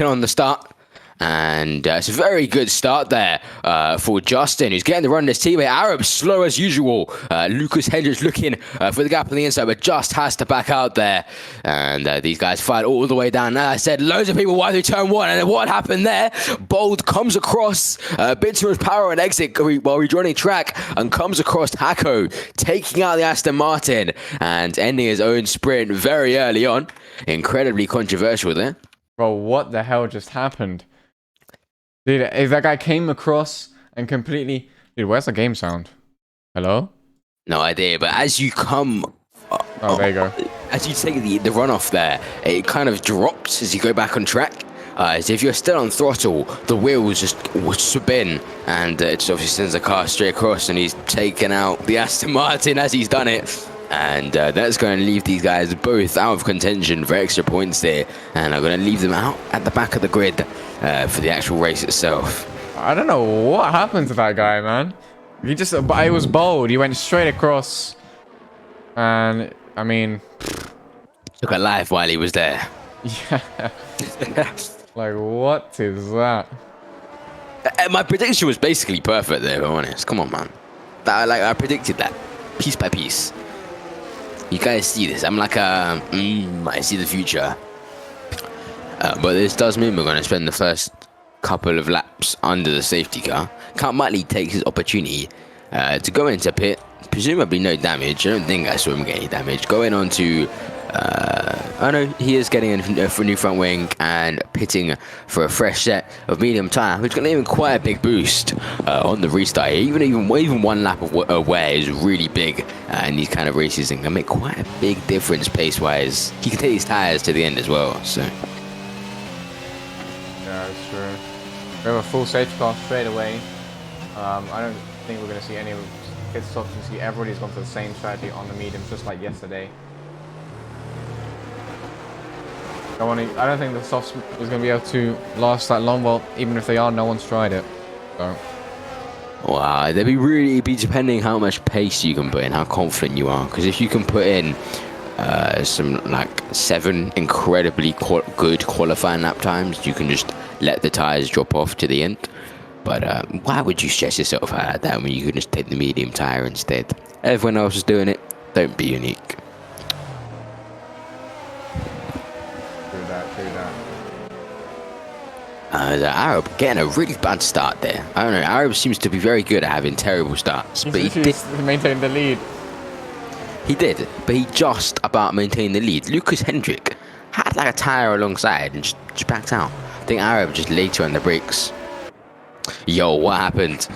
on the start. And it's a very good start there for Justin, who's getting the run his teammate. Arab slow as usual. Lucas Hendricks looking for the gap on the inside, but just has to back out there. And these guys fight all the way down. As I said, loads of people wide through turn one. And what happened there? Bold comes across, bit too much power and exit while rejoining track, and comes across Hako, taking out the Aston Martin and ending his own sprint very early on. Incredibly controversial there. Bro, what the hell just happened? Dude, if that guy came across and completely... Dude, where's the game sound? Hello? No idea, but as you come... Oh, there you go. As you take the runoff there, it kind of drops as you go back on track. As if you're still on throttle, the wheels just spin, and it just obviously sends the car straight across, and he's taken out the Aston Martin as he's done it. And that's going to leave these guys both out of contention for extra points there, and I'm going to leave them out at the back of the grid for the actual race itself. I don't know what happened to that guy, man. He just... I was bold. He went straight across. And, I mean... Took a life while he was there. Yeah. Like, what is that? My prediction was basically perfect there, if I'm honest. Come on, man. I predicted that. Piece by piece. You guys see this. I'm like I see the future. But this does mean we're going to spend the first couple of laps under the safety car. Count Muttley takes his opportunity to go into pit. Presumably no damage. I don't think I saw him get any damage. Going on to... oh no, he is getting a new front wing and pitting for a fresh set of medium tyre, which is going to give him quite a big boost on the restart. Even one lap of wear is really big in these kind of races and can make quite a big difference pace-wise. He can take these tyres to the end as well, so... Yeah, it's true. We have a full safety car straight away. I don't think we're going to see any pit stops. You see everybody's gone for the same strategy on the mediums, just like yesterday. I don't think the softs is going to be able to last that long. Well, even if they are, no one's tried it. So. Wow, it'd be depending how much pace you can put in, how confident you are. Because if you can put in some like 7 incredibly good qualifying lap times, you can just let the tires drop off to the end. But why would you stress yourself out like that when you can just take the medium tire instead? Everyone else is doing it. Don't be unique. Arab getting a really bad start there. I don't know. Arab seems to be very good at having terrible starts, but he did maintain the lead. He did, but he just about maintained the lead. Lucas Hendrick had like a tire alongside and just backed out. I think Arab just later on the brakes. Yo, what happened?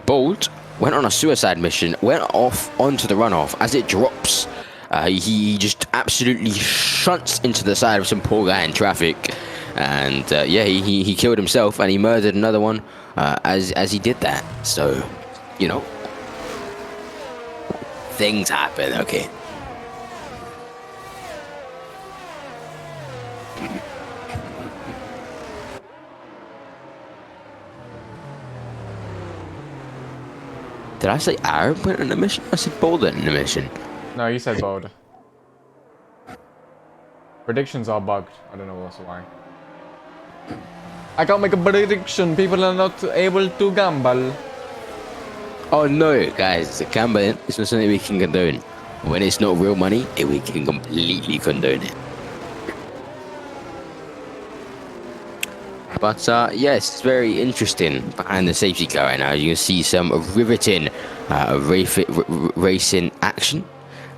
Bolt went on a suicide mission, went off onto the runoff. As it drops, he just absolutely shunts into the side of some poor guy in traffic. And yeah, he killed himself and he murdered another one as he did that. So, you know, things happen, okay. Did I say Arab went on a mission? I said Bold went on a mission. No, you said Bold. Predictions are bugged. I don't know also why. I can't make a prediction. People are not able to gamble. Oh no, guys, gambling is not something we can condone. When it's not real money, we can completely condone it. But yes, it's very interesting behind the safety car right now. You can see some riveting racing action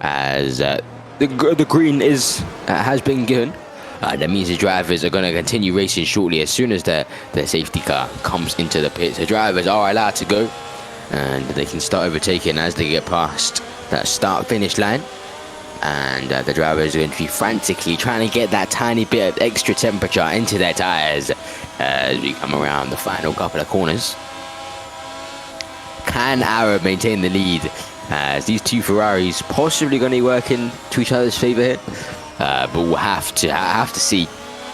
as the green has been given. That means the drivers are going to continue racing shortly as soon as the safety car comes into the pit. The drivers are allowed to go and they can start overtaking as they get past that start-finish line. And the drivers are going to be frantically trying to get that tiny bit of extra temperature into their tyres as we come around the final couple of corners. Can Arab maintain the lead as these two Ferraris possibly going to be working to each other's favour here? But we'll have to see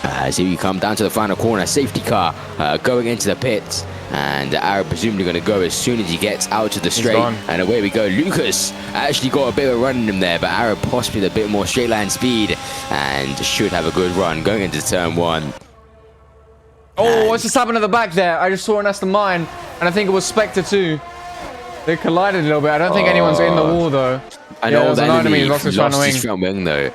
as we come down to the final corner. Safety car going into the pits, and Arab presumably going to go as soon as he gets out to the straight. And away we go. Lucas actually got a bit of a run in him there, but Arab possibly with a bit more straight line speed and should have a good run going into turn 1. Oh, what's just happened at the back there? I just saw an Aston Martin, and I think it was Spectre too. They collided a little bit. I don't think anyone's in the wall though. I know there's an enemy. He lost his front wing. front wing though.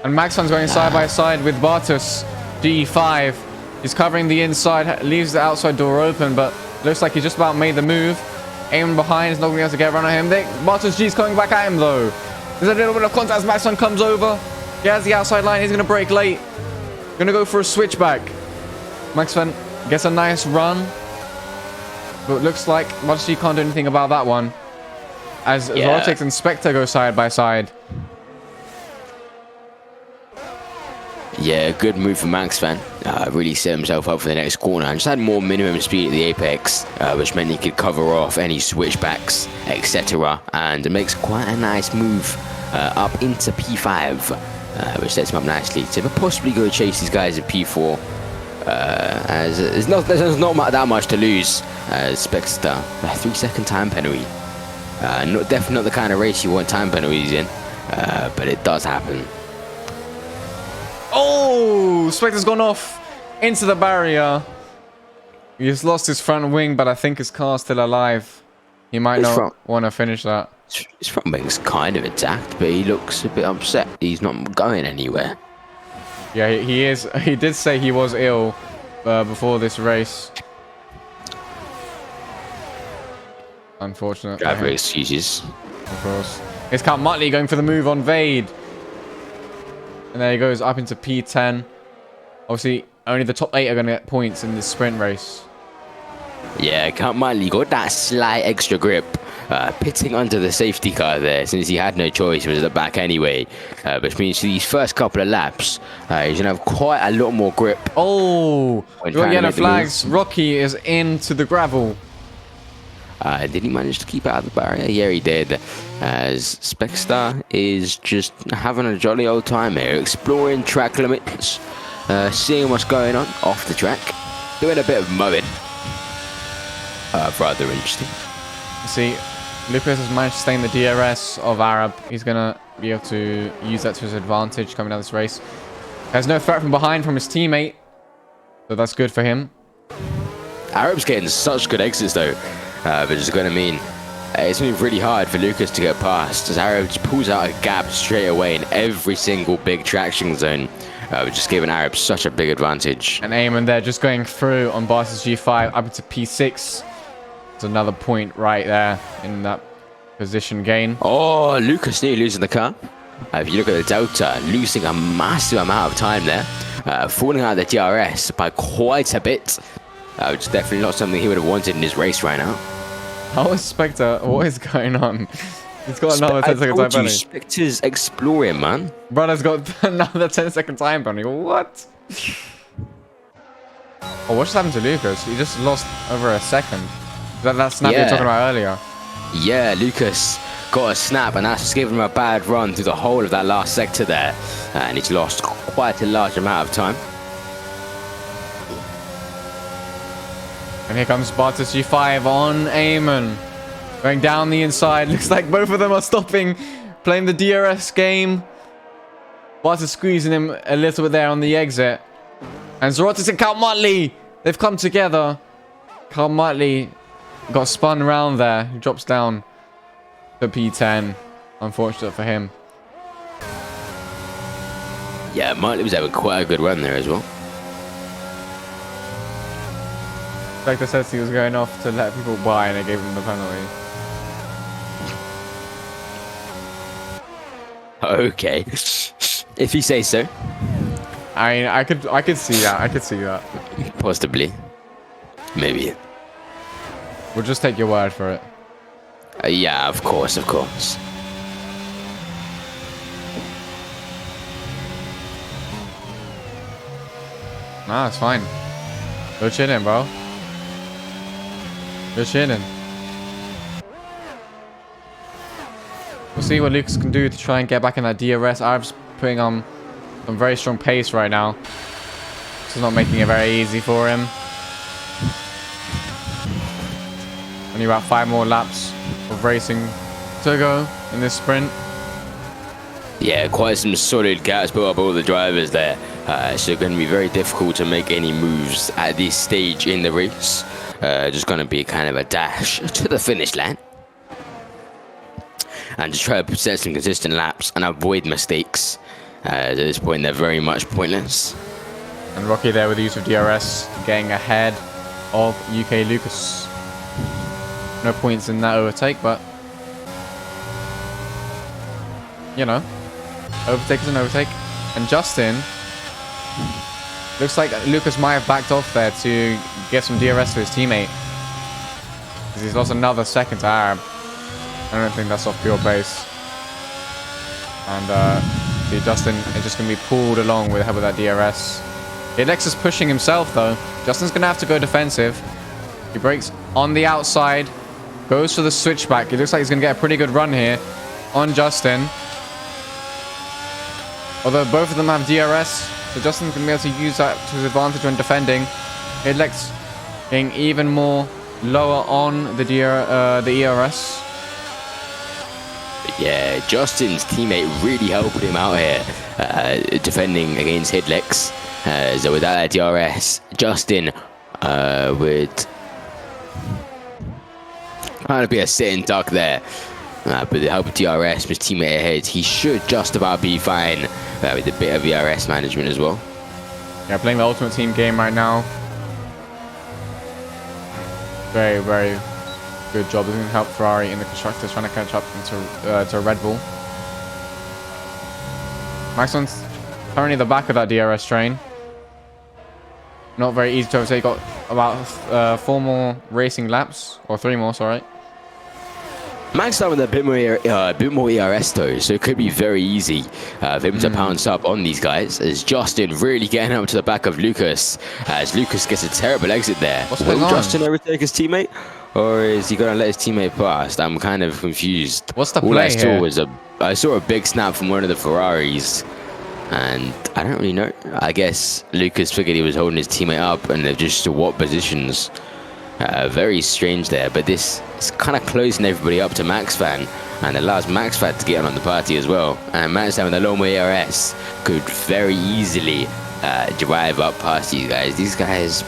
And Maxon's going side by side with Bartus, G5. He's covering the inside, leaves the outside door open, but looks like he just about made the move. Aiming behind, is not going to be able to get around at him. Bartus G's coming back at him though. There's a little bit of contact as Maxon comes over. He has the outside line. He's going to break late. Going to go for a switchback. Maxon gets a nice run. But it looks like Bartus G can't do anything about that one. As Vortex and Spectre go side by side. Yeah, good move from Maxvan. Really set himself up for the next corner and just had more minimum speed at the apex, which meant he could cover off any switchbacks, etc. And it makes quite a nice move up into P5, which sets him up nicely to possibly go chase these guys at P4. As there's not that much to lose. Spectre, a 3-second time penalty. Definitely not the kind of race you want time penalties in, but it does happen. Oh, Spectre's gone off into the barrier. He's lost his front wing, but I think his car's still alive. He might not want to finish that. His front wing's kind of intact, but he looks a bit upset. He's not going anywhere. Yeah, he is. He did say he was ill before this race. Unfortunate. Driver excuses. Of course. It's Count Muttley going for the move on Vade. And there he goes up into P10. Obviously, only the top 8 are going to get points in this sprint race. Yeah, Count Muttley got that slight extra grip. Pitting under the safety car there, since he had no choice. He was at the back anyway. Which means these first couple of laps, he's going to have quite a lot more grip. Oh, we got yellow flags. Rocky is into the gravel. Did he manage to keep out of the barrier? Yeah, he did. As Spectre is just having a jolly old time here, exploring track limits, seeing what's going on off the track, doing a bit of mowing. Rather interesting. See, Lucas has managed to stay in the DRS of Arab. He's going to be able to use that to his advantage coming down this race. There's no threat from behind from his teammate, so that's good for him. Arab's getting such good exits though. But it's going to mean it's going to be really hard for Lucas to get past, as Arab just pulls out a gap straight away in every single big traction zone, just giving Arab such a big advantage. And Eamon there just going through on Bartus G5 up into P6. It's another point right there in that position gain. Oh, Lucas nearly losing the car. If you look at the Delta, losing a massive amount of time there, falling out of the DRS by quite a bit. Which is definitely not something he would have wanted in his race right now. How is Spectre? What is going on? He's got another 10-second time penalty. Spectre's exploring, man. Brother's got another 10-second time penalty. What? Oh, what just happened to Lucas? He just lost over a second. Is that snap you were talking about earlier? Yeah, Lucas got a snap, and that's just given him a bad run through the whole of that last sector there. And he's lost quite a large amount of time. And here comes Bartus G5 on Eamon. Going down the inside. Looks like both of them are stopping. Playing the DRS game. Bartus squeezing him a little bit there on the exit. And Zorotis and Count Muttley. They've come together. Count Muttley got spun around there. He drops down to P10. Unfortunate for him. Yeah, Muttley was having quite a good run there as well. Spectre says he was going off to let people by and they gave him the penalty. Okay. If you say so. I mean, I could see that. I could see that. Possibly. Maybe. We'll just take your word for it. Yeah, of course, of course. Nah, it's fine. Go chilling, bro. Go chilling. We'll see what Lucas can do to try and get back in that DRS. Arab's putting on some very strong pace right now. This is not making it very easy for him. Only about 5 more laps of racing to go in this sprint. Yeah, quite some solid gaps built up all the drivers there. So going to be very difficult to make any moves at this stage in the race. Just going to be kind of a dash to the finish line. And just try to set some consistent laps and avoid mistakes. At this point, they're very much pointless. And Rocky there with the use of DRS, getting ahead of UK Lucas. No points in that overtake, but you know, overtake is an overtake. And Justin, looks like Lucas might have backed off there to get some DRS to his teammate, because he's lost another second to Arab. I don't think that's off pure pace. And see, Justin is just going to be pulled along with the help of that DRS. Alex is pushing himself though. Justin's going to have to go defensive. He brakes on the outside, goes for the switchback. It looks like he's going to get a pretty good run here on Justin. Although both of them have DRS, so Justin's going to be able to use that to his advantage when defending. Alex getting even more lower on the ERS. Yeah, Justin's teammate really helped him out here, defending against Hidlex. So without that DRS, Justin would kind of be a sitting duck there. But with the help of DRS, his teammate ahead, he should just about be fine with a bit of ERS management as well. Yeah, playing the Ultimate Team game right now. Very, very good job. This is going to help Ferrari in the constructors trying to catch up to Red Bull. Maxon's currently the back of that DRS train. Not very easy to overtake. Got about 4 more racing laps, or 3 more, sorry. Max done with a bit more ERS though, so it could be very easy for him to pounce up on these guys. As Justin really getting up to the back of Lucas, as Lucas gets a terrible exit there. Will Justin overtake his teammate, or is he gonna let his teammate pass? I'm kind of confused. What's the All play I saw here? was I saw a big snap from one of the Ferraris, and I don't really know. I guess Lucas figured he was holding his teammate up, and they've just swapped positions. Very strange there, but this is kind of closing everybody up to Max Fan, and allows Max Fan to get on the party as well. And Max Fan with a low more ERS could very easily drive up past these guys. These guys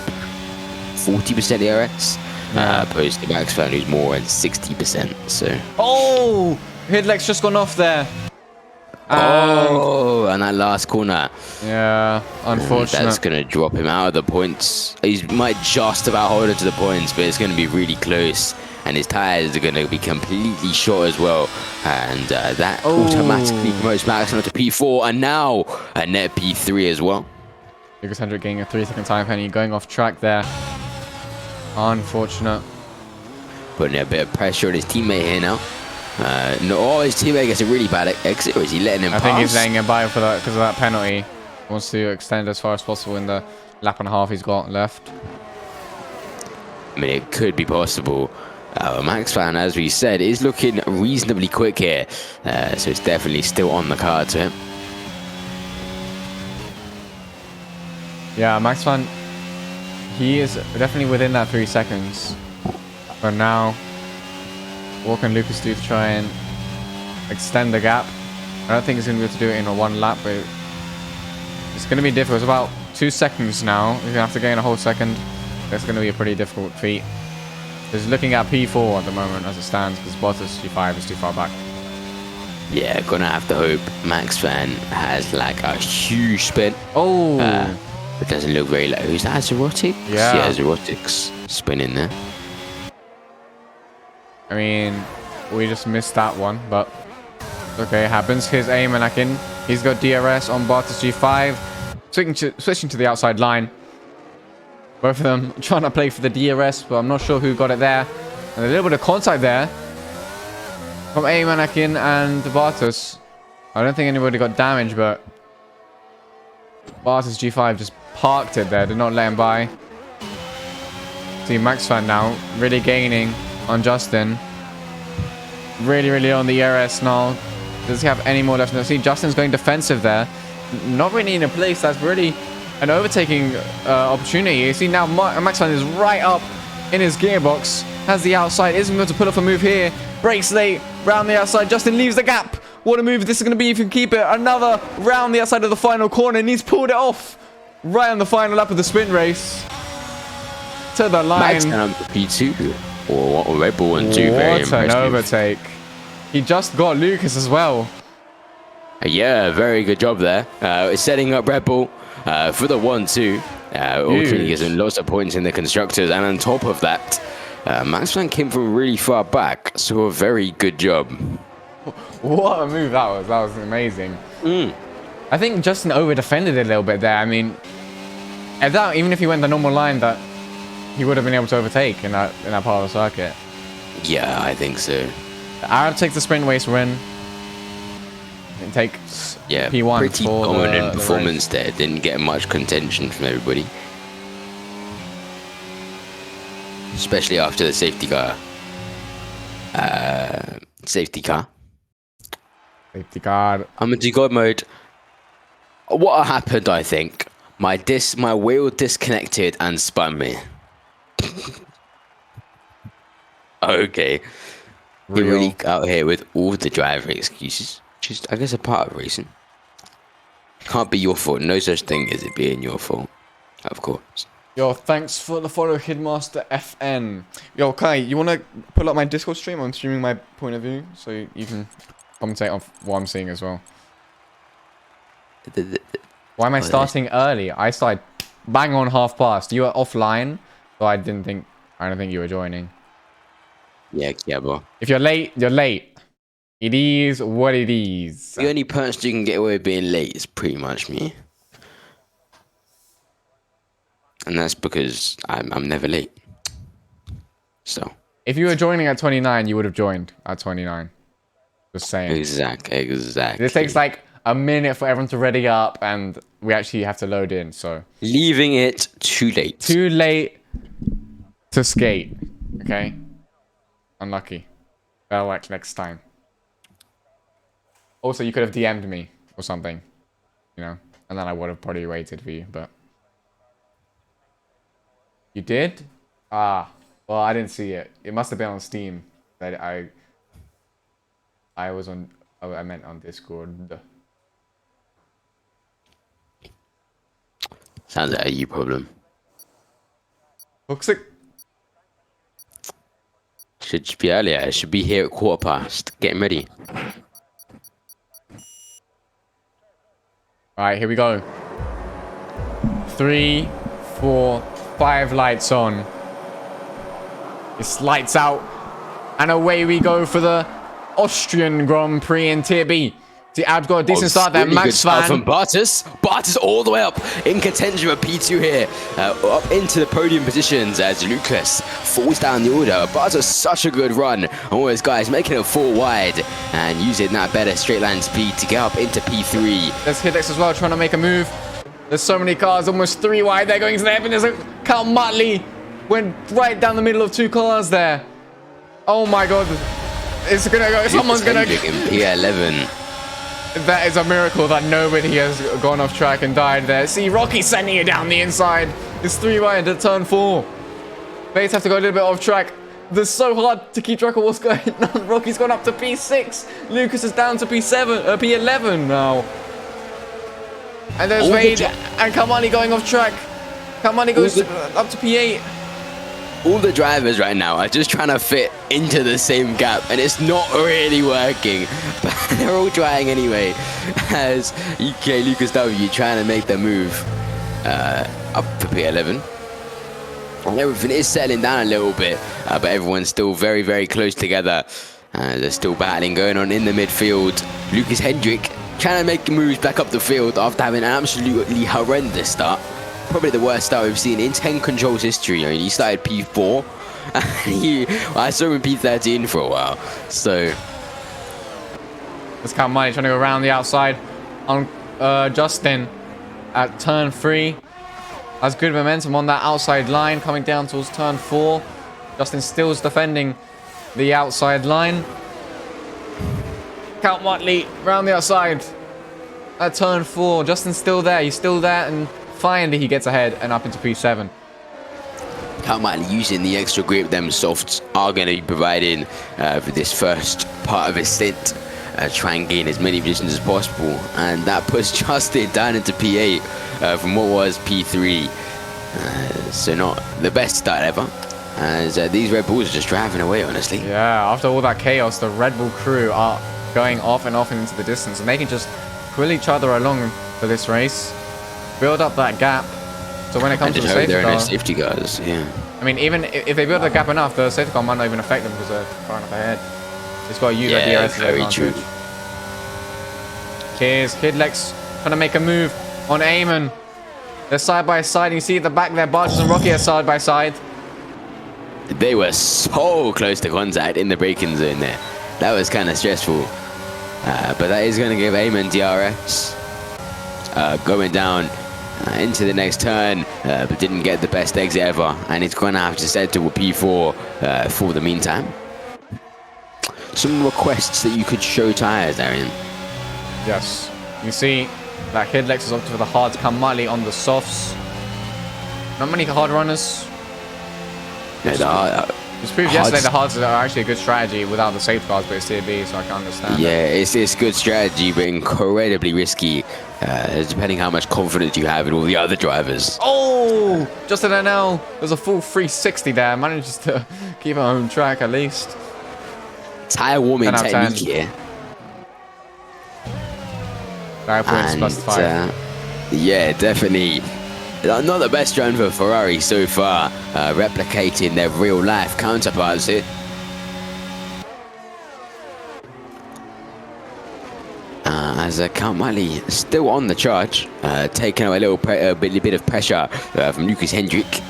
40% ERS, opposed to Max Fan who's more than 60%. So Oh, Hidlex just gone off there. and that last corner. Yeah, unfortunate. That's going to drop him out of the points. He might just about hold it to the points, but it's going to be really close. And his tyres are going to be completely short as well. And that automatically promotes Max to P4. And now a net P3 as well. Lucas Hendrick getting a 3-second time penalty, going off track there. Unfortunate. Putting a bit of pressure on his teammate here now. His teammate gets a really bad exit, or is he letting him pass? I think he's letting him by for that because of that penalty. He wants to extend as far as possible in the lap and a half he's got left. I mean, it could be possible. Max Fan, as we said, is looking reasonably quick here. So it's definitely still on the card to him. Yeah, Max Fan, he is definitely within that 3 seconds. But now, what can Lucas do to try and extend the gap? I don't think he's going to be able to do it in a 1 lap, but it's going to be difficult. It's about 2 seconds now. He's going to have to gain a whole second. That's going to be a pretty difficult feat. He's looking at P4 at the moment as it stands, because Bottas G5 is too far back. Yeah, gonna have to hope Max Fan has like a huge spin. Oh! It doesn't look very low. Is that Zerotic? Yeah. Zerotic's spinning there. I mean, we just missed that one, but okay, it happens. Here's Ayman. He's got DRS on Bottas G5. Switching to the outside line. Both of them trying to play for the DRS, but I'm not sure who got it there. And a little bit of contact there from Ayman and Bottas. I don't think anybody got damaged, but Bottas G5 just parked it there, did not let him by. See Max Fan now really gaining on Justin. Really on the ERS now. Does he have any more left? See, Justin's going defensive there. Not really in a place that's really an overtaking opportunity. You see now Max Fan is right up in his gearbox. Has the outside. Isn't going to pull off a move here. Brakes late. Round the outside. Justin leaves the gap. What a move this is going to be if you can keep it. Another round the outside of the final corner, and he's pulled it off right on the final lap of the sprint race. To the line. P2 or Red Bull and 2. Very impressive. What an overtake. He just got Lucas as well. Yeah, very good job there. Setting up Red Bull for the 1-2. Ultimately gives him lots of points in the constructors, and on top of that, Max Verstappen came from really far back, so a very good job. What a move that was! That was amazing. I think Justin over defended it a little bit there. I mean, even if he went the normal line, that he would have been able to overtake in that part of the circuit. Yeah, I think so. Arab takes the sprint race win. And takes P1 pretty for dominant the performance race. there. Didn't get much contention from everybody, especially after the safety car. Safety car. I'm into God mode. What happened? I think my wheel disconnected and spun me. Okay. You're really out here with all the driver excuses. Just, I guess, a part of racing. Can't be your fault. No such thing as it being your fault. Of course. Yo, thanks for the follow, Hidmaster FN. Yo, Kai, you want to pull up my Discord stream? I'm streaming my point of view, so you can commentate on what I'm seeing as well. Why am I starting early? I started bang on half past. You were offline, so I don't think you were joining. Yeah, bro. If you're late, you're late. It is what it is. The only person you can get away with being late is pretty much me. And that's because I'm never late. So. If you were joining at 29, you would have joined at 29. Just saying. Exactly. This takes like a minute for everyone to ready up, and we actually have to load in, so. Leaving it too late. Too late to skate. Okay? Unlucky. Better luck next time. Also, you could have DM'd me or something, you know, and then I would have probably waited for you, but you did? Well, I didn't see it. It must have been on Steam that I was on. Oh, I meant on Discord. Sounds like a you problem. Toxic. Should be earlier. It should be here at 1:15. Getting ready. Alright, here we go. 3, 4, 5 lights on. It's lights out. And away we go for the Austrian Grand Prix in Tier B. The Ab's got a decent start there. Really Max Van. From Bartus all the way up in contention with P2 here. Up into the podium positions as Lucas falls down the order. Bartus, such a good run. All those guys making it 4 wide and using that better straight line speed to get up into P3. There's Hidex as well trying to make a move. There's so many cars, almost 3 wide. They're going to the heaven. There's a Cal Mutley. Went right down the middle of 2 cars there. Oh my god. It's gonna go. Someone's gonna. In P11. That is a miracle that nobody has gone off track and died there. See, Rocky sending it down the inside. It's 3 wide at turn 4. Bates have to go a little bit off track. This is so hard to keep track of what's going on. Rocky's gone up to P6. Lucas is down to P11 now. And there's Wade and Kamani going off track. Kamani goes up to P8. All the drivers right now are just trying to fit into the same gap, and it's not really working. But they're all trying anyway. As UK Lucas W trying to make the move up for P11. And everything is settling down a little bit, but everyone's still very, very close together. There's still battling going on in the midfield. Lucas Hendrick trying to make moves back up the field after having an absolutely horrendous start. Probably the worst start we've seen in 10 Controls history. I mean, he started P4. I saw him in P13 for a while. So let's count money trying to go around the outside on Justin at turn 3. Has good momentum on that outside line coming down towards turn 4. Justin still's defending the outside line. Count Motley round the outside at turn 4. Justin's still there. He's still there, and finally he gets ahead and up into P7. Count Motley using the extra grip them softs are going to be providing for this first part of his stint try and gain as many positions as possible, and that puts Justin down into P8 from what was P3. So not the best start ever, as these Red Bulls are just driving away, honestly. Yeah, after all that chaos, the Red Bull crew are going off and off into the distance, and they can just pull each other along for this race, build up that gap. So when it comes to the safety car, there are no safety cars. Yeah. I mean, even if they build the gap enough, the safety car might not even affect them because they're far enough ahead. It's got to use that DRS very true. Here's Kidlex trying to make a move on Eamon. They're side by side. You see at the back there, Bartos and Rocky are side by side. They were so close to contact in the braking zone there. That was kind of stressful. But that is going to give Eamon DRS. Going down into the next turn, but didn't get the best exit ever. And he's going to have to settle with P4 for the meantime. Some requests that you could show tires, Arian. Yes. You see that Kidlex is opted for the hards, Kamali on the softs. Not many hard runners. No, Just proved yesterday the hards are actually a good strategy without the safe cars, but it's Tier B, so I can understand. Yeah, it's good strategy, but incredibly risky, depending how much confidence you have in all the other drivers. Oh! Just in there now, there's a full 360 there. Manages to keep it on track at least. Tire warming technique here. And, +5. Yeah, definitely. Not the best run for Ferrari so far, replicating their real-life counterparts here. As Count Mali still on the charge, taking away a bit of pressure from Lucas Hendrick.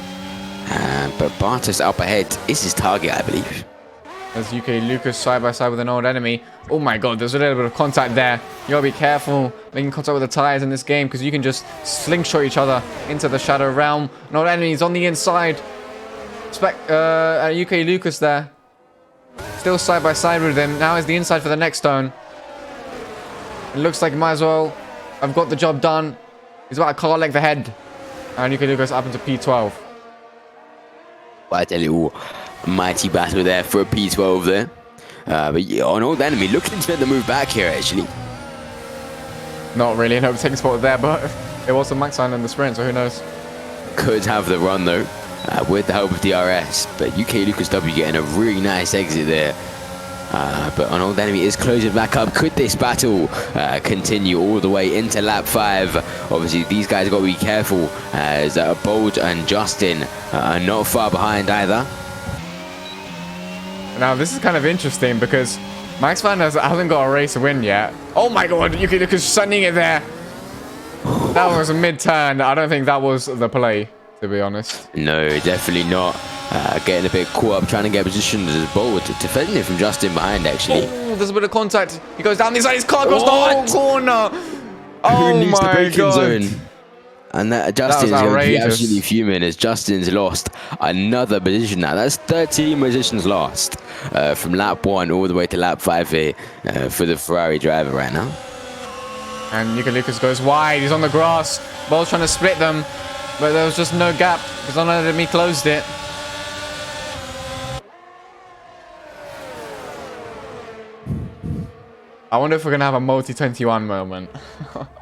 But Bartos up ahead is his target, I believe. There's UK Lucas side by side with an old enemy. Oh my god, there's a little bit of contact there. You gotta be careful making contact with the tires in this game because you can just slingshot each other into the shadow realm. An old enemy's on the inside. UK Lucas there. Still side by side with him. Now is the inside for the next stone. It looks like he might as well have got the job done. He's about a car length ahead. And UK Lucas up into P12. Quite a little mighty battle there for a P12 there. But yeah, an old enemy looking to make the move back here, actually. Not really an overtaking spot there, but it was a max sign in the sprint, so who knows. Could have the run, though, with the help of DRS. But UK Lucas W getting a really nice exit there. But an old enemy is closing back up. Could this battle continue all the way into lap 5? Obviously, these guys have got to be careful, as Bold and Justin are not far behind either. Now, this is kind of interesting because Max Van hasn't got a race win yet. Oh my god, UK Lucas sending it there. That was a mid-turn. I don't think that was the play, to be honest. No, definitely not. Getting a bit caught up, trying to get positions as Bold, defending it from Justin behind, actually. Oh, there's a bit of contact. He goes down the inside. His car goes the whole corner. Oh my god. Zone. And Justin's going to be absolutely fuming as Justin's lost another position now. That's 13 positions lost from lap 1 all the way to lap 5 here for the Ferrari driver right now. And UK Lucas goes wide. He's on the grass. Bold's trying to split them, but there was just no gap because none of them closed it. I wonder if we're going to have a multi-21 moment.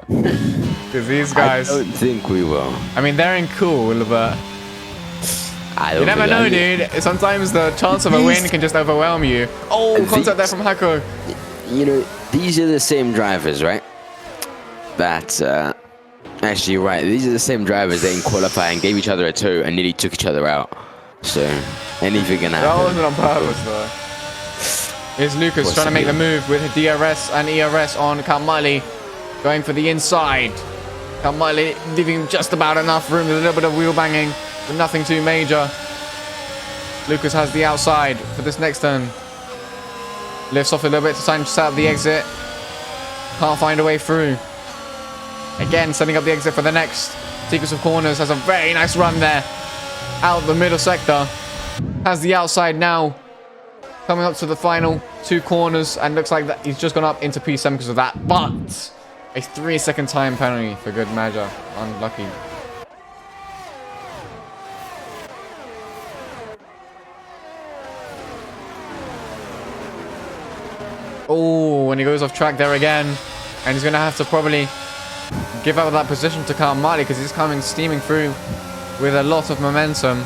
Because these guys... I don't think we will. I mean, they're in cool, but... You never know, dude. Sometimes the chance of a win can just overwhelm you. Oh, contact there from Hako. You know, these are the same drivers, right? That, actually, right. These are the same drivers that in qualifying gave each other a toe and nearly took each other out. So, anything can happen. That wasn't on purpose, though. Here's Lucas trying to make the move with DRS and ERS on Kamali. Going for the inside. Kamali leaving just about enough room with a little bit of wheel banging, but nothing too major. Lucas has the outside for this next turn. Lifts off a little bit to try and set up the exit. Can't find a way through. Again, setting up the exit for the next sequence of corners. Has a very nice run there. Out the middle sector. Has the outside now. Coming up to the final 2 corners, and looks like that he's just gone up into P7 because of that. But a 3-second time penalty for good measure. Unlucky. Oh, and he goes off track there again. And he's going to have to probably give up that position to Kyle Marley because he's coming steaming through with a lot of momentum.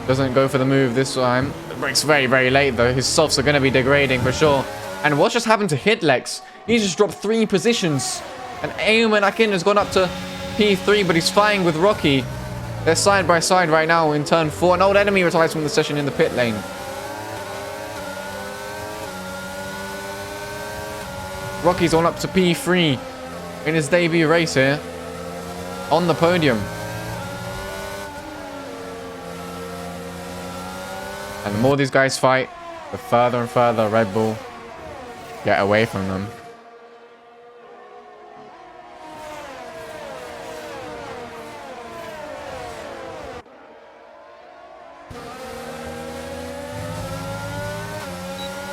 Doesn't go for the move this time. Brakes very, very late though. His softs are going to be degrading for sure. And what just happened to Hitlex? He just dropped 3 positions. And Ayman Akin has gone up to P3, but he's fighting with Rocky. They're side by side right now in turn 4. An old enemy retires from the session in the pit lane. Rocky's on up to P3 in his debut race here. On the podium. And the more these guys fight, the further and further Red Bull get away from them.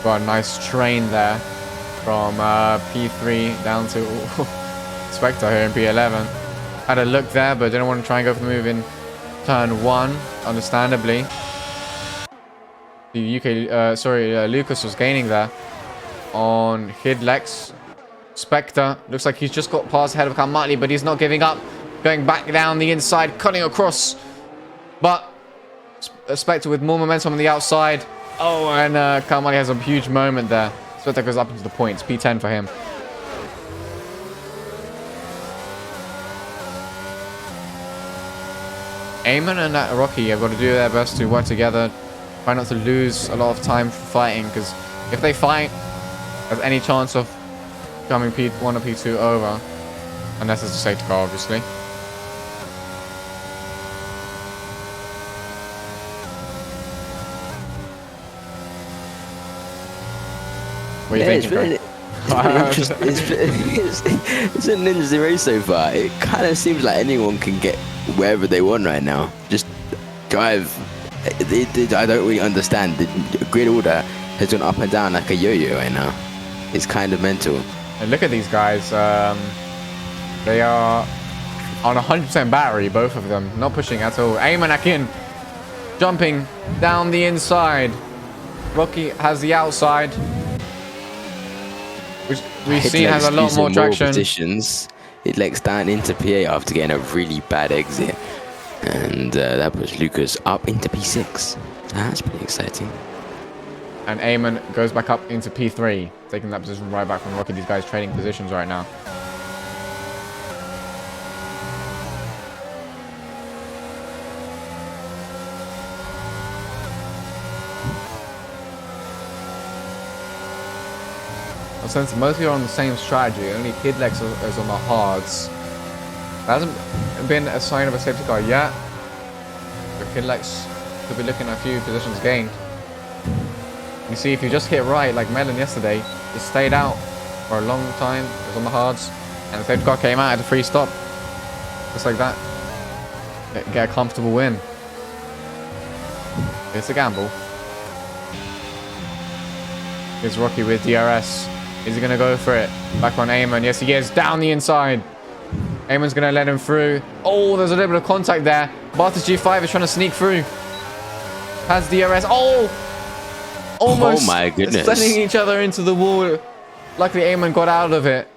Got a nice train there from P3 down to Spectre here in P11. Had a look there, but didn't want to try and go for the move in turn 1, understandably. The Lucas was gaining there on Hidlex. Spectre looks like he's just got past ahead of Kalmati, but he's not giving up. Going back down the inside, cutting across. But Spectre with more momentum on the outside. Oh, and Kalmati has a huge moment there. Spectre goes up into the points. P10 for him. Eamon and Rocky have got to do their best to work together. Try not to lose a lot of time fighting, because if they fight, there's any chance of coming P1 or P2 over. Unless it's a safety car, obviously. What are you thinking, it's a ninja race so far. It kind of seems like anyone can get wherever they want right now. Just drive. I don't really understand. The grid order has gone up and down like a yo-yo right now. It's kind of mental. And look at these guys. They are on 100% battery, both of them. Not pushing at all. Eamon Akin jumping down the inside. Rocky has the outside, which we've seen has a lot more traction. Positions. It legs down into PA after getting a really bad exit. And that was Lucas up into P6. That's pretty exciting. And Eamon goes back up into P3, taking that position right back from Rocky. These guys trading positions right now. Since most people are on the same strategy, only Kidlex is on the hards. There hasn't been a sign of a safety car yet, but Kidlex could be looking at a few positions gained. You see, if you just hit right, like Melon yesterday, he stayed out for a long time. It was on the hards, and the safety car came out at a free stop, just like that. Get a comfortable win. It's a gamble. Here's Rocky with DRS. Is he going to go for it? Back on Eamon. Yes, he is. Down the inside. Eamon's going to let him through. Oh, there's a little bit of contact there. Bartas G5 is trying to sneak through. Has DRS. Oh! Almost sending each other into the wall. Luckily, Eamon got out of it.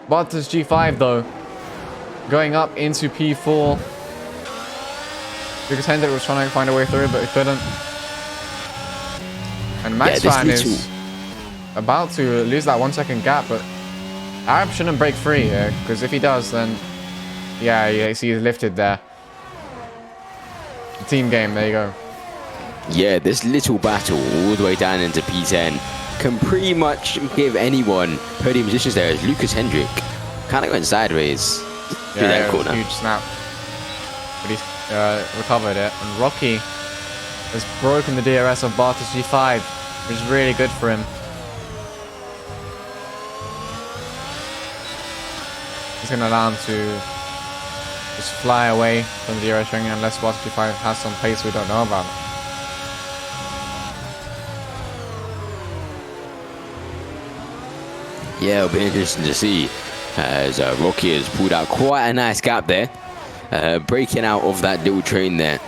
Bartas G5, though, going up into P4. Lucas Hendrick was trying to find a way through, but he couldn't. And Max Fan is about to lose that 1 second gap, but Arab shouldn't break free here, because if he does, then yeah, you see he's lifted there. The team game, there you go. Yeah, this little battle all the way down into P10 can pretty much give anyone podium positions there. As Lucas Hendrick kind of going sideways through that corner. Huge snap, but he's recovered it. And Rocky has broken the DRS of Bartas G5, which is really good for him. It's going to allow him to just fly away from the DRS ring unless Bartas G5 has some pace we don't know about. Yeah, it'll be interesting to see as Rocky has pulled out quite a nice gap there, breaking out of that little train there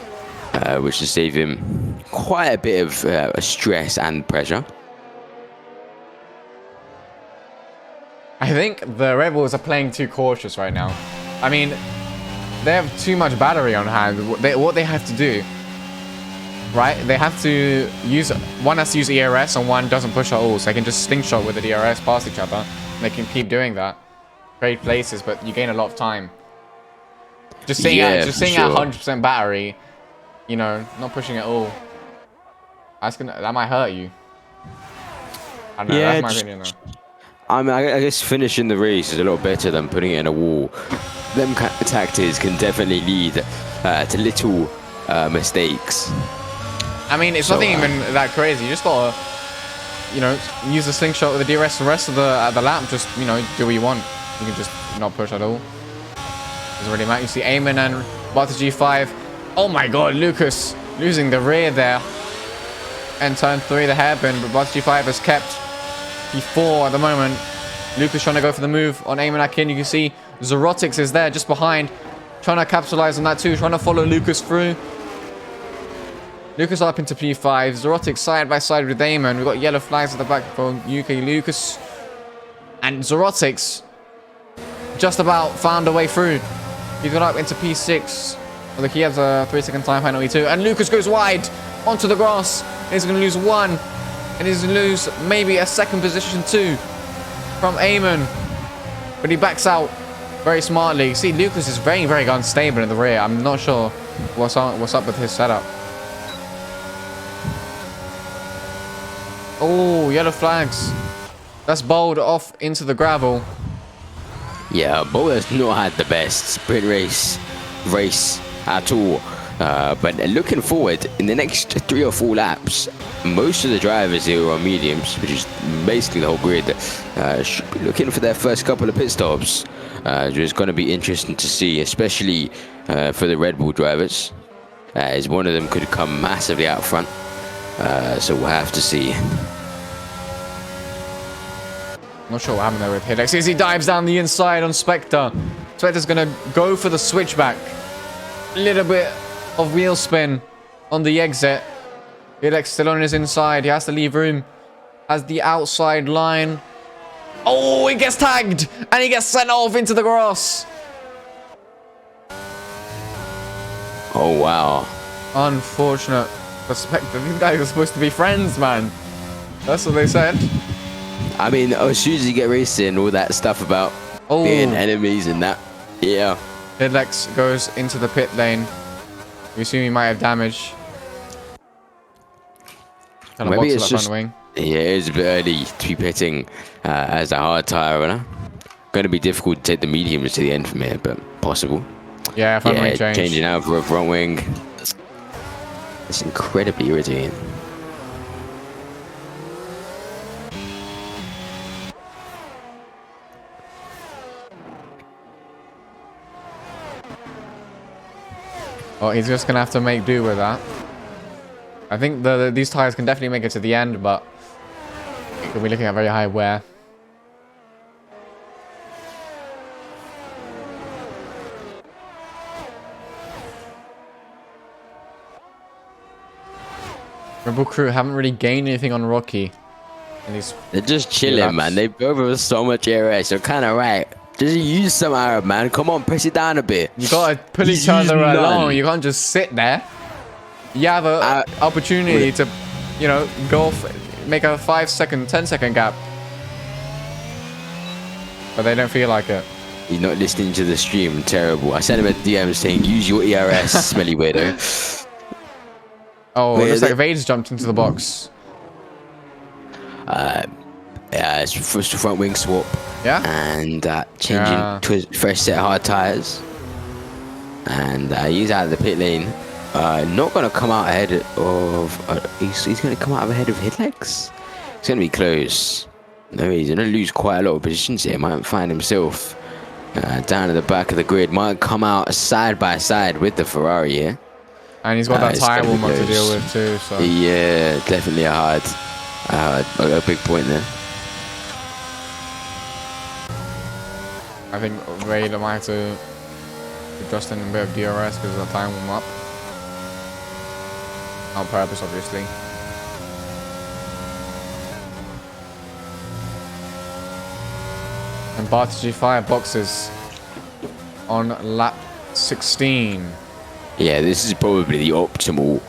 which will save him quite a bit of stress and pressure. I think the Red Bulls are playing too cautious right now. I mean, they have too much battery on hand. What they have to do, right? They have to use, one has to use ERS and one doesn't push at all. So they can just slingshot with the DRS past each other. And they can keep doing that. Great places, but you gain a lot of time. Just sitting at 100% battery, you know, not pushing at all. That might hurt you. I don't know, that's my opinion though. I mean, I guess finishing the race is a lot better than putting it in a wall. Them kind of tactics can definitely lead to little mistakes. I mean, it's nothing even that crazy. You just gotta, you know, use the slingshot with the DRS. The rest of the lap, just, you know, do what you want. You can just not push at all. Doesn't really matter. You see Eamon and Bartos G5. Oh my God, Lucas losing the rear there. And turn 3, the hairpin, but Bartos G5 has kept P4 at the moment. Lucas trying to go for the move on Eamon Akin. You can see Zerotics is there just behind, trying to capitalize on that too, trying to follow Lucas through. Lucas up into P5. Zerotics side by side with Eamon. We've got yellow flags at the back for UK Lucas. And Zerotics just about found a way through. He's got up into P6. Look, he has a 3-second time penalty too. And Lucas goes wide onto the grass. And he's going to lose 1. And he's going to lose maybe a second position too from Eamon. But he backs out very smartly. See, Lucas is very, very unstable in the rear. I'm not sure what's up with his setup. Oh, yellow flags. That's bowled off into the gravel. Yeah, Bo has not had the best sprint race at all. But looking forward, in the next 3 or 4 laps, most of the drivers here on mediums, which is basically the whole grid, should be looking for their first couple of pit stops. Which is going to be interesting to see, especially for the Red Bull drivers, as one of them could come massively out front. So we'll have to see. Not sure what happened there with Hidex. As he dives down the inside on Spectre. Spectre's going to go for the switchback. A little bit of wheel spin on the exit. Hidex still on his inside. He has to leave room as the outside line. Oh, he gets tagged. And he gets sent off into the grass. Oh, wow. Unfortunate. But Spectre, these guys are supposed to be friends, man. That's what they said. I mean, as soon as you get racing, all that stuff about being enemies and that, yeah. Hidex goes into the pit lane. We assume he might have damage. Maybe it's just, wing. Yeah, it's a bit early to be pitting as a hard tire runner. Going to be difficult to take the mediums to the end from here, but possible. Yeah, front wing change. Changing out for a front wing. It's incredibly irritating. Well, he's just going to have to make do with that. I think these tires can definitely make it to the end, but it could be looking at very high wear. Red Bull crew haven't really gained anything on Rocky. They're just chilling, man. They both have so much ARS. You're kind of right. Just use some Arab, man. Come on, press it down a bit. You gotta pull each other along. You can't just sit there. You have an opportunity to, you know, go make a 5-second, 10-second gap. But they don't feel like it. You're not listening to the stream. Terrible. I sent him a DM saying, use your ERS, smelly weirdo. Oh, it looks like Vade's jumped into the box. Yeah, it's first front wing swap. Yeah. And changing to a fresh set of hard tires. And he's out of the pit lane. Not going to come out ahead of... he's going to come out ahead of Hidex. It's going to be close. No, he's going to lose quite a lot of positions here. Might find himself down at the back of the grid. Might come out side by side with the Ferrari here. And he's got that tire warm-up to deal with too. So. Yeah, definitely a big point there. I think Ray might have to adjust in a bit of DRS because of the time warm-up. On purpose, obviously. And Barty G5 boxes on lap 16. Yeah, this is probably the optimal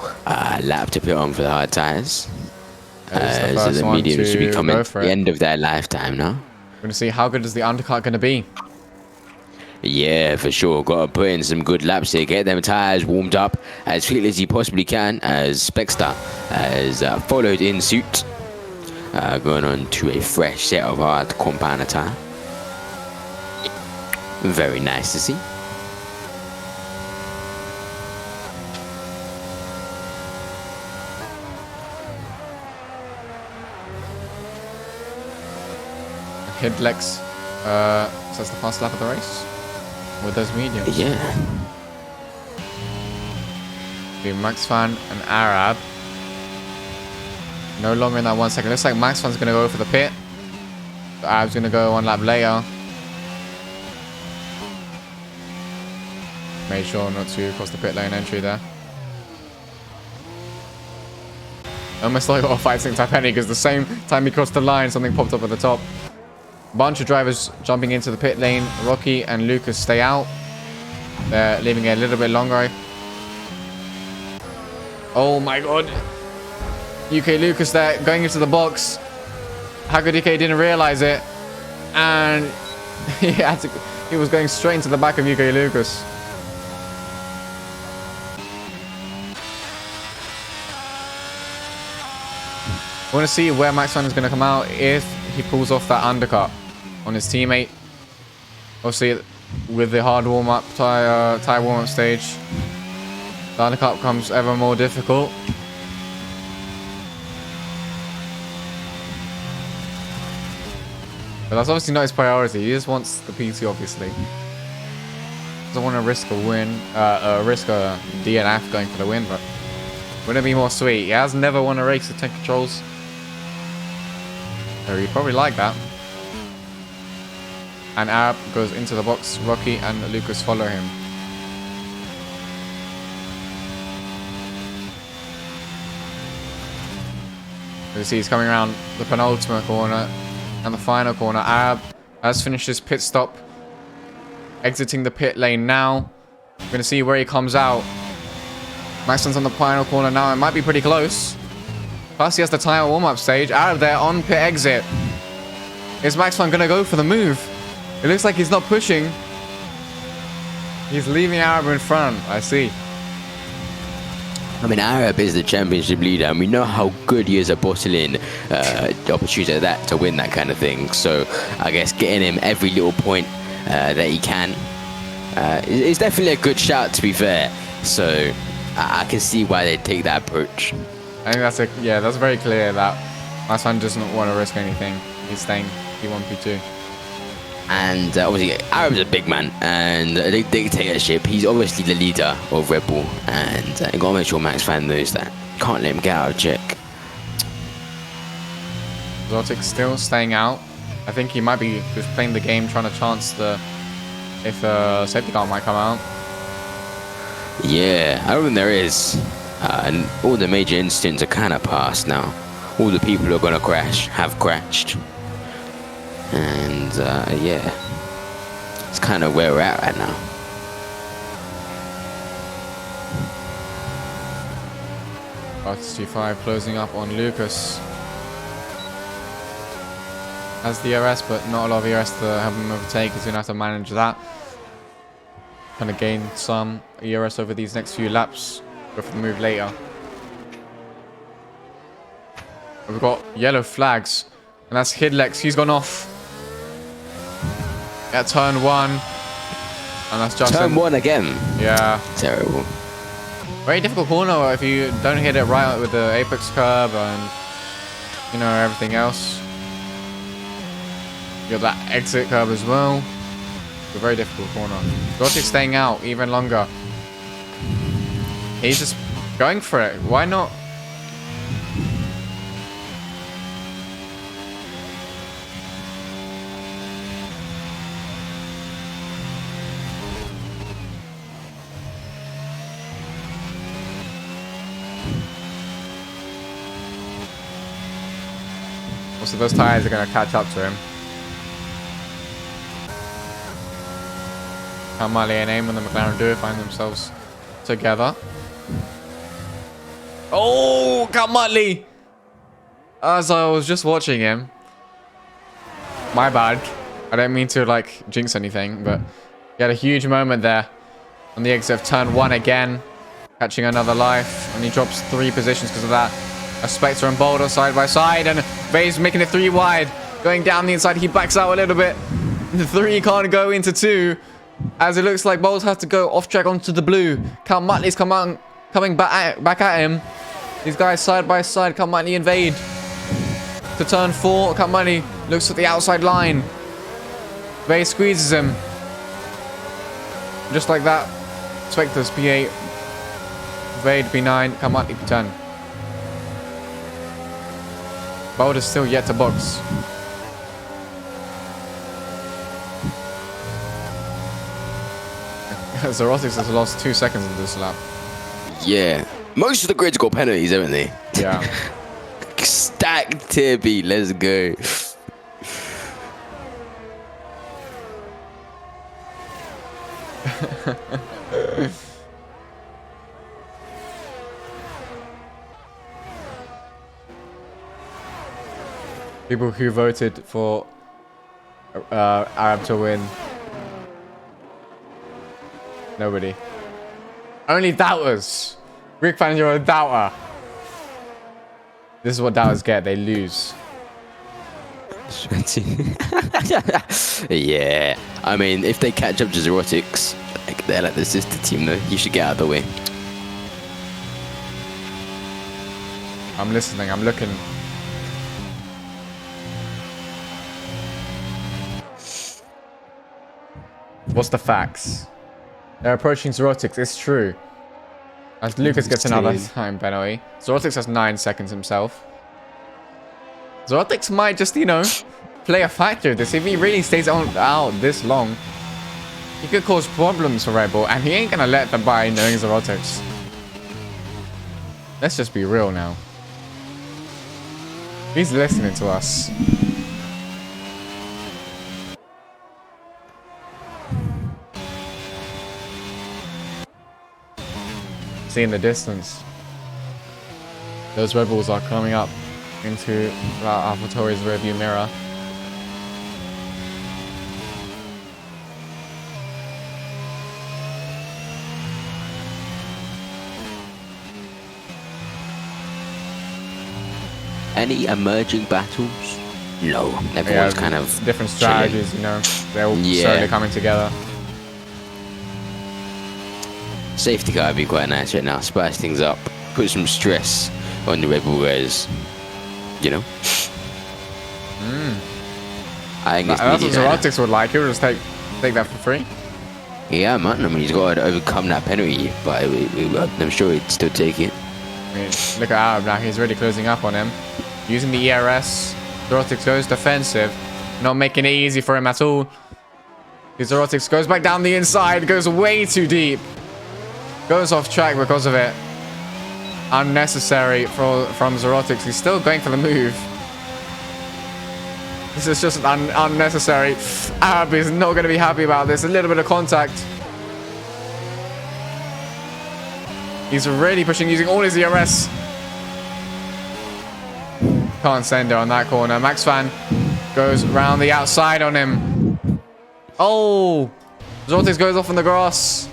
lap to put on for the hard tyres. So the mediums should be coming to the end of their lifetime now. We're going to see how good is the undercut going to be. Yeah, for sure. Got to put in some good laps here. Get them tyres warmed up as quickly as you possibly can, as Spexter has followed in suit. Going on to a fresh set of hard compounder tyre. Very nice to see. Hidlex, so that's the fast lap of the race with those mediums. Yeah. Be Max Fan and Arab. No longer in that 1 second. Looks like Max Fan's going to go for the pit. Arab's going to go 1 lap later. Made sure not to cross the pit lane entry there. Almost like got a 5-second tap penny because the same time he crossed the line, something popped up at the top. Bunch of drivers jumping into the pit lane. Rocky and Lucas stay out. They're leaving it a little bit longer. Oh my god. UK Lucas there going into the box. How good UK didn't realize it. And he was going straight into the back of UK Lucas. I want to see where Max Fan is going to come out if he pulls off that undercut on his teammate. Obviously, with the hard warm-up tire warm-up stage, the undercut becomes ever more difficult. But that's obviously not his priority. He just wants the PT, obviously. Doesn't want to risk a win, risk a DNF going for the win, but wouldn't it be more sweet? He has never won a race with 10 controls. So he'd probably like that. And Arab goes into the box. Rocky and Lucas follow him. You see he's coming around the penultimate corner and the final corner. Arab has finished his pit stop. Exiting the pit lane now. We're going to see where he comes out. Maxon's on the final corner now. It might be pretty close. Plus, he has the tire warm-up stage. Arab there on pit exit. Is Max Fan going to go for the move? It looks like he's not pushing. He's leaving Arab in front. I see. I mean, Arab is the championship leader, and we know how good he is at bottling opportunities like that to win that kind of thing. So, I guess getting him every little point that he can is definitely a good shout, to be fair. So, I can see why they take that approach. I think that's very clear that Max Fan doesn't want to risk anything. He's staying P1, P2. And obviously, Arab's a big man and a dictatorship. He's obviously the leader of Red Bull, and you gotta make sure Max Fan knows that. Can't let him get out of check. Zotic still staying out. I think he might be just playing the game, trying to chance if a safety car might come out. Yeah, I don't think there is. And all the major incidents are kind of past now. All the people who are gonna crash have crashed. And yeah, it's kind of where we're at right now. RTC5 closing up on Lucas. Has the ERS, but not a lot of ERS to help him overtake. He's gonna have to manage that. Kind of gain some ERS over these next few laps. Go for the move later. We've got yellow flags, and that's Hidlex. He's gone off at turn 1, and that's Justin. Turn 1 again. Yeah. Terrible. Very difficult corner if you don't hit it right with the apex curb and everything else. You got that exit curb as well. It's a very difficult corner. Gotic staying out even longer. He's just going for it. Why not? So those tires are going to catch up to him. Kamali and Aim and the McLaren duo find themselves together. Oh, Kamali! As I was just watching him. My bad. I don't mean to like jinx anything, but he had a huge moment there on the exit of turn 1 again, catching another life, and he drops 3 positions because of that. A Spectre and Boulder side by side, and Vay's making it 3 wide, going down the inside. He backs out a little bit. The 3 can't go into 2, as it looks like Boulder has to go off track onto the blue. Cal Muttley's coming back at him. These guys side by side. Cal Muttley invade to turn 4. Cal Muttley looks at the outside line. Vay squeezes him. Just like that. Spectres P8. Vade P9. Kamati P10. Boulder's still yet to box. Zerotics has lost 2 seconds in this lap. Yeah. Most of the grids got penalties, haven't they? Yeah. Stacked tier B. Let's go. People who voted for Arab to win. Nobody. Only doubters. Greek fans, you're a doubter. This is what doubters get. They lose. Yeah. I mean, if they catch up to Zerotics, like, they're like the sister team, though. You should get out of the way. I'm listening. I'm looking. What's the facts? They're approaching Zerotics. It's true. As Lucas gets another time penalty. Zerotics has 9 seconds himself. Zerotics might just, you know, play a factor of this. If he really stays out this long, he could cause problems for Red Bull, and he ain't gonna let them by knowing Zerotics. Let's just be real now. He's listening to us. See in the distance, those Red Bulls are coming up into AlphaTauri's rearview mirror. Any emerging battles? No. Everyone's kind of different strategies, you know. They're all slowly coming together. Safety car would be quite nice right now. Spice things up. Put some stress on the Red Bull guys. You know? I think that's what Zerotics would like. He would just take that for free. Yeah, man. I mean, he's got to overcome that penalty, but I'm sure he'd still take it. I mean, look at Arab now. He's really closing up on him. Using the ERS. Zerotics goes defensive. Not making it easy for him at all. Zerotics goes back down the inside. Goes way too deep. Goes off track because of it. Unnecessary from Zerotics. He's still going for the move. This is just unnecessary. Arab is not going to be happy about this. A little bit of contact. He's really pushing, using all his ERS. Can't send her on that corner. Max Fan goes round the outside on him. Oh! Zerotics goes off on the grass.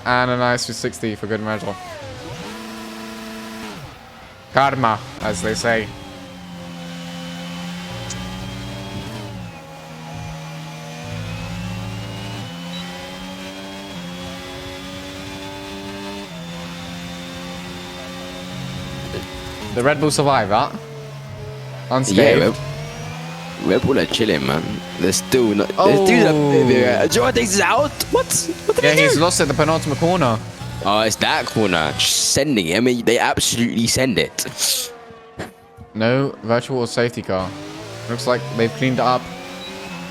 And a nice 60 for good measure. Karma, as they say. The Red Bull survive that. Unscathed. Yeah, Red Bull are chilling, man. They're still not. Zerotics is out? What did he do? He's lost at the penultimate corner. Oh, it's that corner. Just sending it. I mean, they absolutely send it. No virtual or safety car. Looks like they've cleaned it up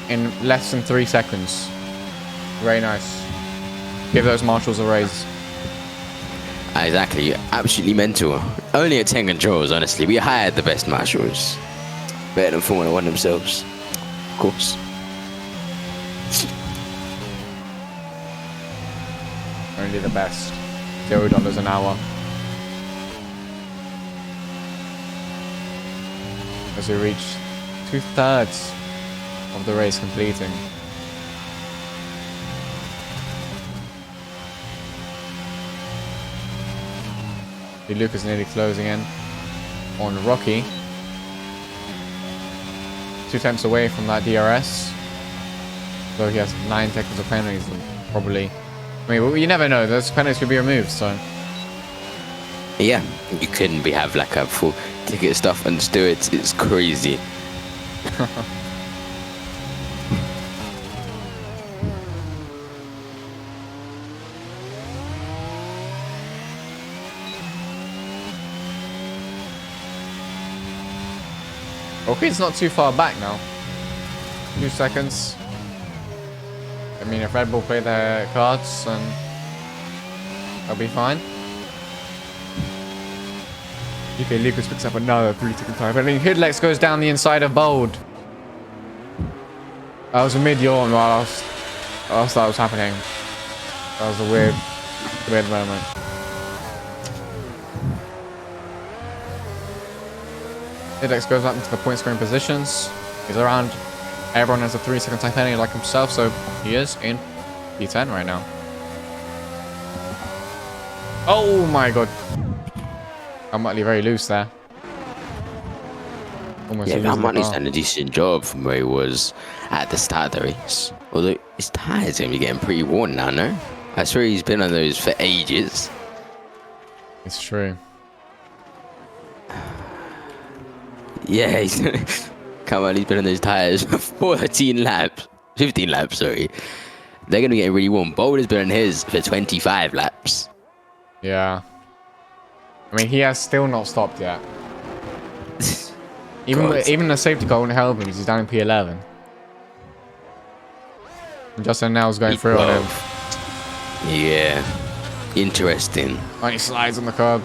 in less than 3 seconds. Very nice. Give those marshals a raise. Exactly, absolutely mental. Only at 10 controls, honestly. We hired the best marshals. Better than Formula 1 themselves. Of course. Only the best. $0 an hour. As we reach 2/3 of the race completing. Lucas nearly closing in on Rocky. 2 tenths away from that DRS. So he has 9 seconds of penalties and probably... I mean, you never know. Those penalties could be removed, so... Yeah, you couldn't have like a full ticket stuff and still it's crazy. Okay, it's not too far back now. 2 seconds. I mean, if Red Bull play their cards, then they'll be fine. Okay, Lucas picks up another 3-second time. I mean, Hoodlex goes down the inside of Bold. That was a mid-yawn while that was happening. That was a weird moment. Hoodlex goes up into the point scoring positions. He's around. Everyone has a 3-second time penalty like himself, so he is in P10 right now. Oh my god. I'm actually very loose there. Almost yeah, Manny's done a decent job from where he was at the start of the race. Although his tires are going to be getting pretty worn now, no? I swear he's been on those for ages. It's true. Yeah, come on, he's been on those tires for 14 laps. 15 laps, sorry. They're going to be getting really warm. Bold has been on his for 25 laps. Yeah. I mean, he has still not stopped yet. Even the safety car wouldn't help him because he's down in P11. And Justin Nell's going through on him. Yeah. Interesting. And he slides on the curb.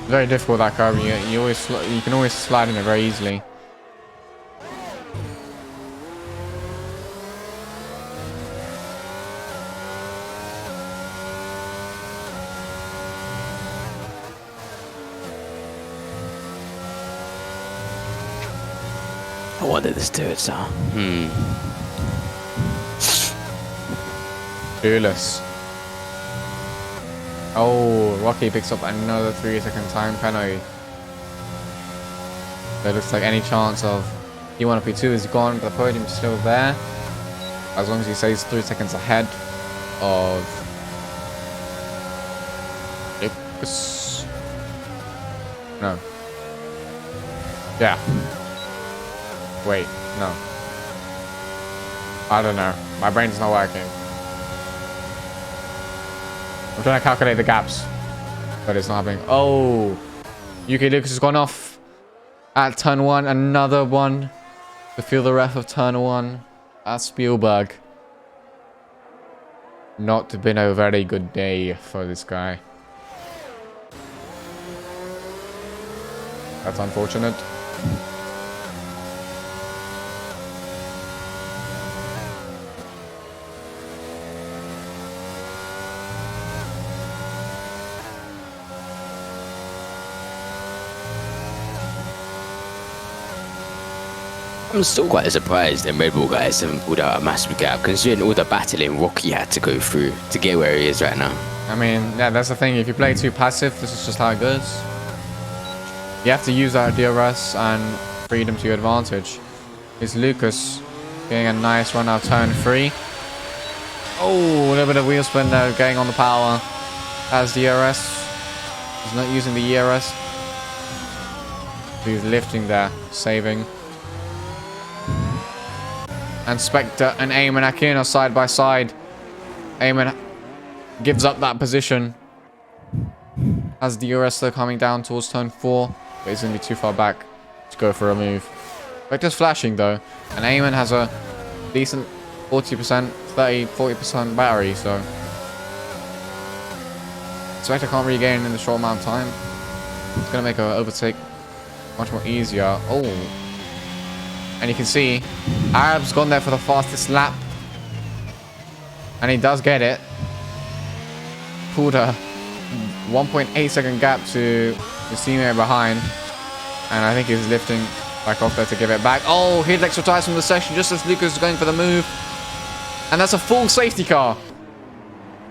Very difficult, that curb. You can always slide in it very easily. I wonder the stewards are. Fearless. Oh, Rocky picks up another 3-second time penalty. So it looks like any chance of P1 or P2 is gone, but the podium's still there. As long as he stays 3 seconds ahead of Lucas. No. Yeah. Wait, no. I don't know. My brain's not working. I'm trying to calculate the gaps, but it's not happening. Oh, UK Lucas has gone off at turn 1. Another one to feel the ref of turn 1 at Spielberg. Not been a very good day for this guy. That's unfortunate. I'm still quite surprised the Red Bull guys haven't pulled out a massive gap, considering all the battling Rocky had to go through to get where he is right now. I mean, yeah, that's the thing. If you play too passive, this is just how it goes. You have to use that DRS and freedom to your advantage. Is Lucas getting a nice run out of turn 3? Oh, a little bit of wheel spin there, going on the power as DRS. He's not using the ERS. He's lifting there, saving. And Spectre and Eamon Akin are side by side. Eamon gives up that position as DRS though coming down towards turn 4. But he's going to be too far back to go for a move. Spectre's flashing though. And Eamon has a decent 40%, 30, 40% battery. So Spectre can't regain in a short amount of time. It's going to make an overtake much more easier. Oh. And you can see Arab's gone there for the fastest lap. And he does get it. Pulled a 1.8 second gap to his teammate behind. And I think he's lifting back off there to give it back. Oh, Hidlex retires from the session just as Lucas is going for the move. And that's a full safety car.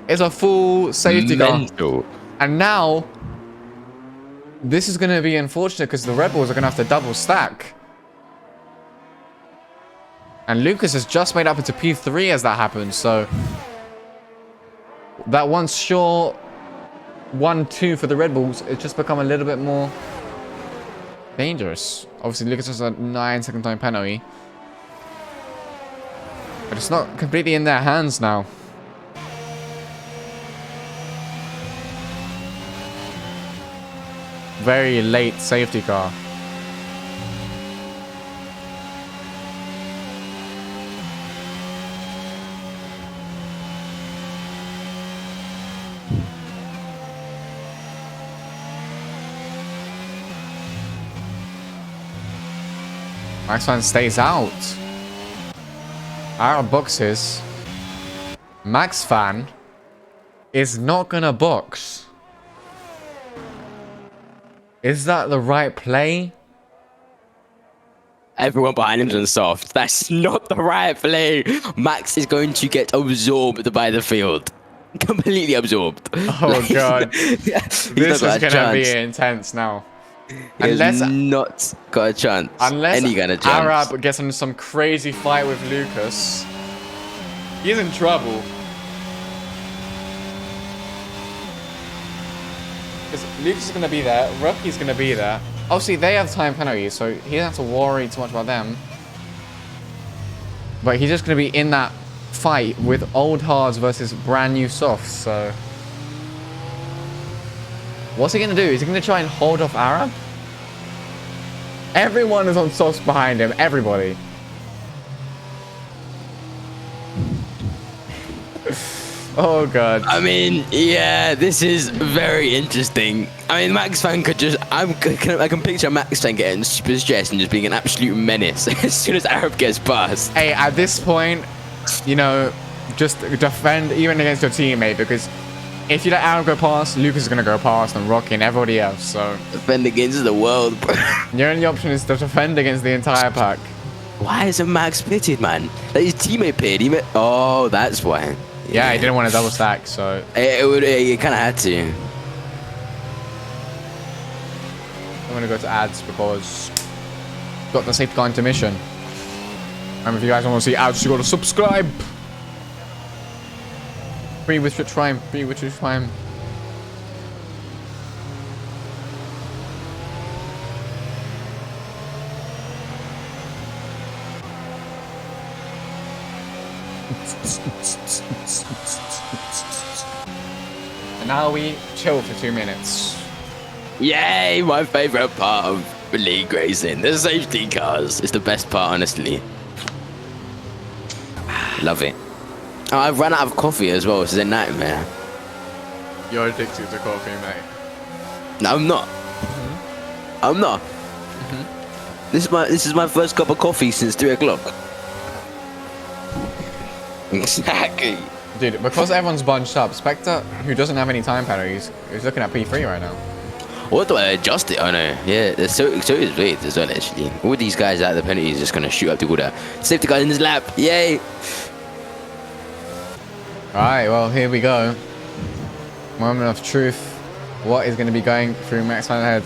It's a full safety car. And now, this is going to be unfortunate because the Red Bulls are going to have to double stack. And Lucas has just made up into P3 as that happens, so that once sure 1-2 for the Red Bulls, it's just become a little bit more dangerous. Obviously, Lucas has a 9-second time penalty, but it's not completely in their hands now. Very late safety car. Max Fan stays out. Arab boxes. Max Fan is not gonna box. Is that the right play? Everyone behind him's on soft. That's not the right play. Max is going to get absorbed by the field. Completely absorbed. Oh god. This is gonna be intense now. Unless not got a chance. Unless any kind of chance. Arab gets into some crazy fight with Lucas, he's in trouble. Because Lucas is going to be there, Rookie's going to be there. Obviously, they have time penalties, so he doesn't have to worry too much about them. But he's just going to be in that fight with old hards versus brand new softs, so... What's he going to do? Is he going to try and hold off Arab? Everyone is on softs behind him. Everybody. Oh, God. I mean, yeah, this is very interesting. I mean, Max Fan could just... I can picture Max Fan getting super stressed and just being an absolute menace as soon as Arab gets past. Hey, at this point, you know, just defend even against your teammate, because... If you let Arab go past, Lucas is going to go past and Rocky and everybody else, so... Defend against the world, bro. Your only option is to defend against the entire pack. Why isn't Max pitted, man? Like, his teammate pitted. Oh, that's why. Yeah, he didn't want to double stack, so... It kind of had to. I'm going to go to ads because... Got the safety car intermission. Remember, if you guys want to see ads, you got to subscribe. Free with Twitch Prime. Free with Twitch Prime. And now we chill for 2 minutes. Yay! My favorite part of league racing. The safety cars. It's the best part, honestly. Love it. Oh, I've run out of coffee as well. This is a nightmare. You're addicted to coffee, mate. No, I'm not. I'm not. This is my first cup of coffee since 3 o'clock. Exactly. Dude, because everyone's bunched up, Spectre, who doesn't have any time penalties, is looking at P3 right now. What do I adjust it? Oh no, yeah, so is Wade as well actually. All these guys out of the penalties just gonna shoot up the order. Safety car in his lap, yay! Alright, well, here we go. Moment of truth. What is going to be going through Max Fan's head?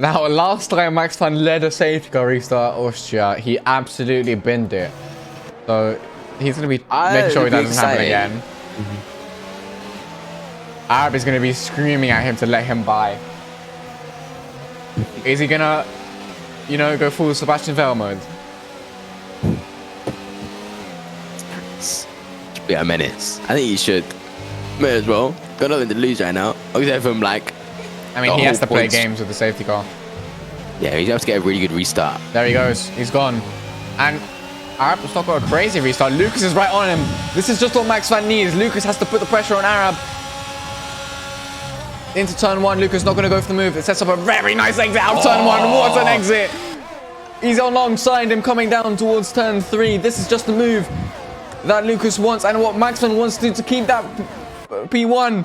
Now, last time Max Fan led a safety car restart Austria, he absolutely binned it. So, he's going to be making sure that doesn't happen again. Arab is going to be screaming at him to let him by. Is he going to, you know, go full Sebastian Vettel mode? Be a menace. I think he should. May as well. Got nothing to lose right now. Except from like... I mean, he has to play games with the safety car. Yeah, he's have to get a really good restart. There he goes. He's gone. And Arab's not got a crazy restart. Lucas is right on him. This is just what Max Fan needs. Lucas has to put the pressure on Arab. into turn 1. Lucas not going to go for the move. It sets up a very nice exit out of turn 1. What an exit. He's alongside him coming down towards turn 3. This is just the move that Lucas wants and what Maxman wants to keep that P1.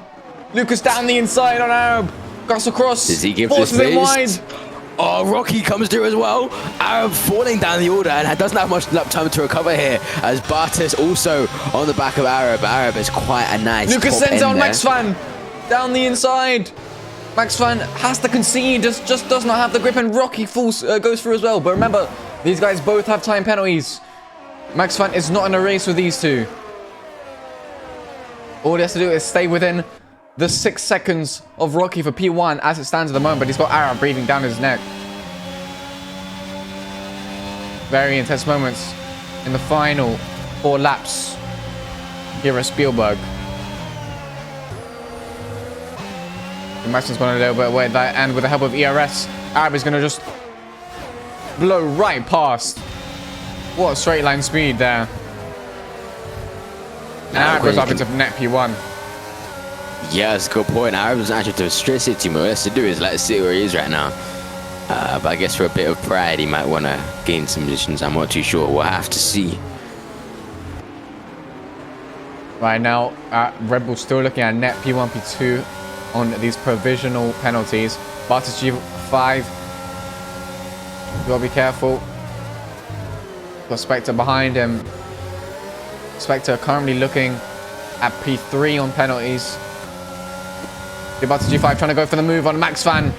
Lucas down the inside on Arab. Goes across. Does he give forces this him wide. Oh, Rocky comes through as well. Arab falling down the order and doesn't have much lap time to recover here as Bartas also on the back of Arab. Arab is quite a nice Lucas sends out Maxman down the inside. Maxman has to concede, just does not have the grip, and Rocky goes through as well. But remember, these guys both have time penalties. Maxman is not in a race with these two. All he has to do is stay within the 6 seconds of Rocky for P1 as it stands at the moment, but he's got Arab breathing down his neck. Very intense moments in the final 4 laps here at Spielberg. Maxman's gone a little bit away there, and with the help of ERS, Arab is going to just blow right past. What a straight line speed there. And Arab goes up into net P1. Yeah, that's a good point. Arab doesn't actually have to stress it too much. What he has to do is let's see where he is right now. But I guess for a bit of pride, he might want to gain some positions. I'm not too sure. We'll have to see. Right now, Red Bull still looking at net P1, P2 on these provisional penalties. Bartas G5. You gotta be careful. Got Spectre behind him. Spectre currently looking at P3 on penalties. Bartas G5 trying to go for the move on Maxvan.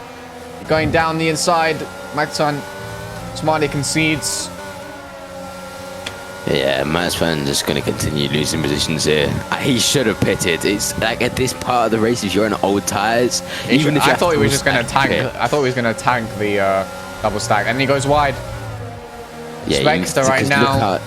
Going down the inside. Maxvan smartly concedes. Yeah, Maxvan just going to continue losing positions here. He should have pitted. It's like at this part of the race, if you're on old tires, even if I thought he was just going to tank. I thought he was going to tank the double stack, and he goes wide. Yeah, Spectre right now.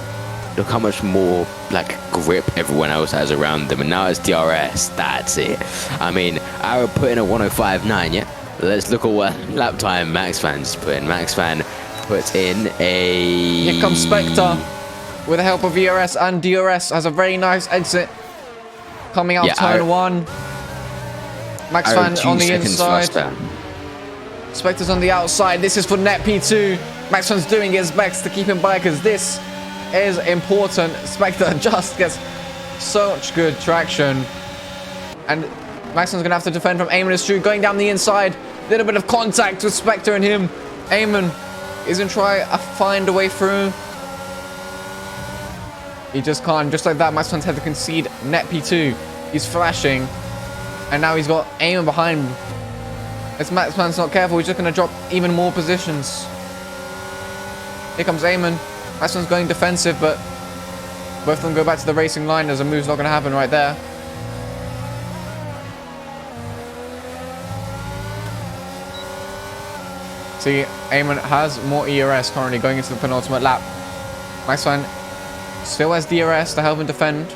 Look how much more like grip everyone else has around them, and now it's DRS. That's it. I mean, Arab put in a 105.9. Yeah, let's look at what lap time Maxvan's put in. Maxvan puts in a. Here comes Spectre. With the help of ERS and DRS, has a very nice exit coming out turn 1. Maxvan on the inside. Spectre's on the outside. This is for net P2. Maxvan's doing his best to keep him by because this is important. Spectre just gets such good traction. And Maxvan's going to have to defend from Eamon is true. Going down the inside. Little bit of contact with Spectre and him. Eamon is going to try to find a way through. He just can't. Just like that, Maxvan's had to concede net P2. He's flashing. And now he's got Eamon behind him. If Maxvan's not careful, he's just going to drop even more positions. Here comes Eamon. Maxvan's going defensive, but both of them go back to the racing line. There's a move's not going to happen right there. See, Eamon has more ERS currently going into the penultimate lap. Maxvan still has DRS to help him defend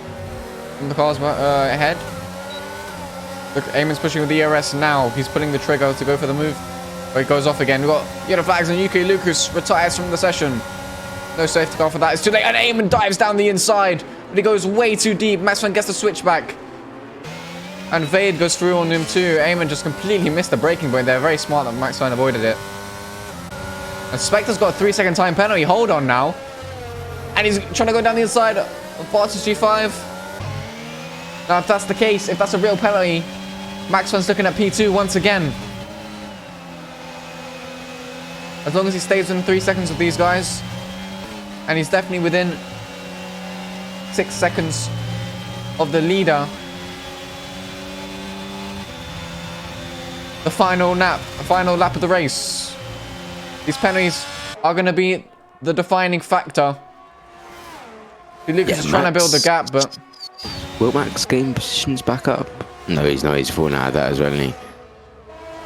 from the cars ahead. Look, Eamon's pushing with the ERS now. He's pulling the trigger to go for the move. Oh, he goes off again. We've got yellow flags and UK Lucas retires from the session. No safety car for that. It's too late. And Eamon dives down the inside. But he goes way too deep. Maxvan gets the switch back. And Vade goes through on him too. Eamon just completely missed the braking point there. Very smart that Maxvan avoided it. And Spectre's got a 3-second time penalty. Hold on now. And he's trying to go down the inside of Bartas G5. Now, if that's the case, if that's a real penalty, Maxvan's looking at P2 once again. As long as he stays in 3 seconds with these guys. And he's definitely within 6 seconds of the leader. The final lap of the race. These penalties are going to be the defining factor. Lucas is trying to build the gap, but... Will Max gain positions back up? No, he's not. He's falling out of that as well, isn't he?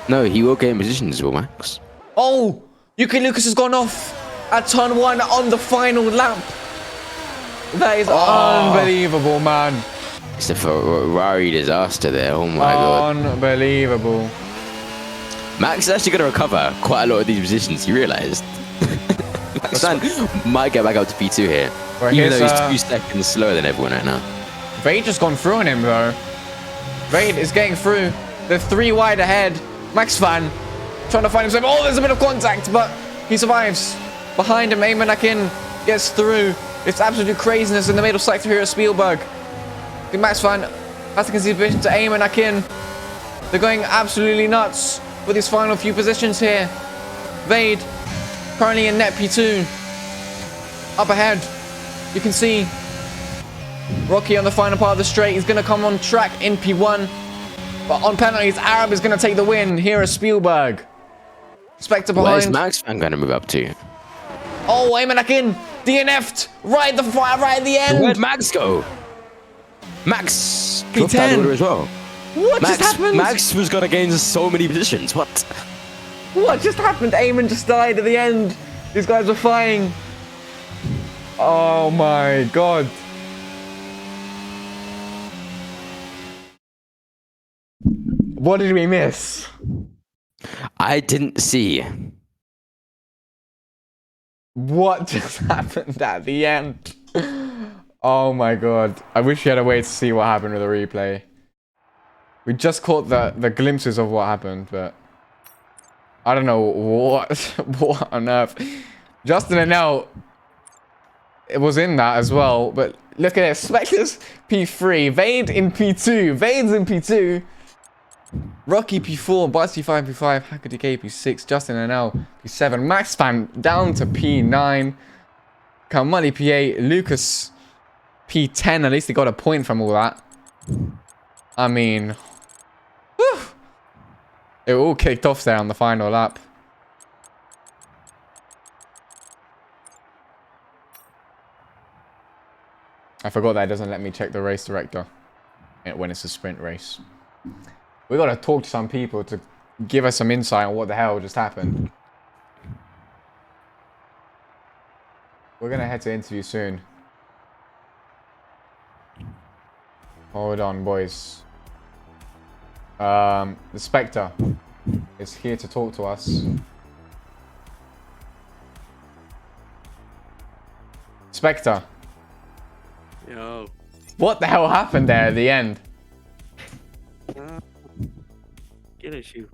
No, he will gain positions, Will Max. Oh! UK Lucas has gone off at turn 1 on the final lap. That is unbelievable, man. It's a Ferrari disaster there. Oh my god. Unbelievable. Max is actually going to recover quite a lot of these positions, you realised? Maxvan might get back up to P2 here. Right, even though he's 2 seconds slower than everyone right now. Vade just gone through on him, though. Vade is getting through. They're 3 wide ahead. Max Van trying to find himself. Oh, there's a bit of contact, but he survives. Behind him, Eamon gets through. It's absolute craziness in the middle sector here at Spielberg. The Max Van has to concede position to Eamon. They're going absolutely nuts with his final few positions here. Vade currently in net P2. Up ahead, you can see Rocky on the final part of the straight. He's going to come on track in P1. But on penalties, Arab is going to take the win here at Spielberg. Spectre behind. Where's Max Van going to move up to? Oh, Eamon DNF'd right at the end. Where'd Max go? Max dropped P10. out of order as well. What just happened? Max was going to gain so many positions. What? What just happened? Eamon just died at the end. These guys were flying. Oh my god. What did we miss? I didn't see. What just happened at the end? Oh my god. I wish we had a way to see what happened with the replay. We just caught the glimpses of what happened, but I don't know what on earth. Justin and Nell, it was in that as well, but look at it. Spectre's P3, Vade in P2, Vade's in P2, Rocky P4, Buzz P5, P5, Hacker DK P6, Justin and Nell P7, Max Fan down to P9, Kamali P8, Lucas P10. At least he got a point from all that. I mean, whew. It all kicked off there on the final lap. I forgot that it doesn't let me check the race director when it's a sprint race. We gotta talk to some people to give us some insight on what the hell just happened. We're gonna head to interview soon. Hold on, boys. The Spectre is here to talk to us. Spectre. Yo. What the hell happened there at the end? Get a shoe.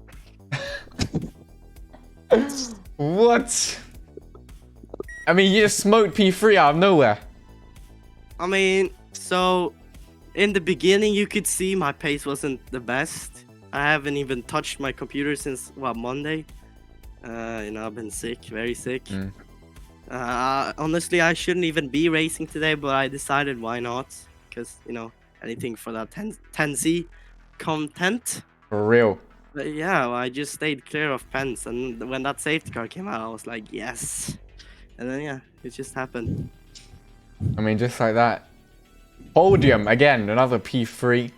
What? I mean, you just smoked P3 out of nowhere. I mean, so in the beginning you could see my pace wasn't the best. I haven't even touched my computer since what, Monday. You know, I've been sick, very sick. Honestly, I shouldn't even be racing today, but I decided why not, because you know, anything for that 10C content. For real. But yeah, well, I just stayed clear of Pence, and when that safety car came out, I was like, yes. And then yeah, it just happened. I mean, just like that. Podium again, another P3.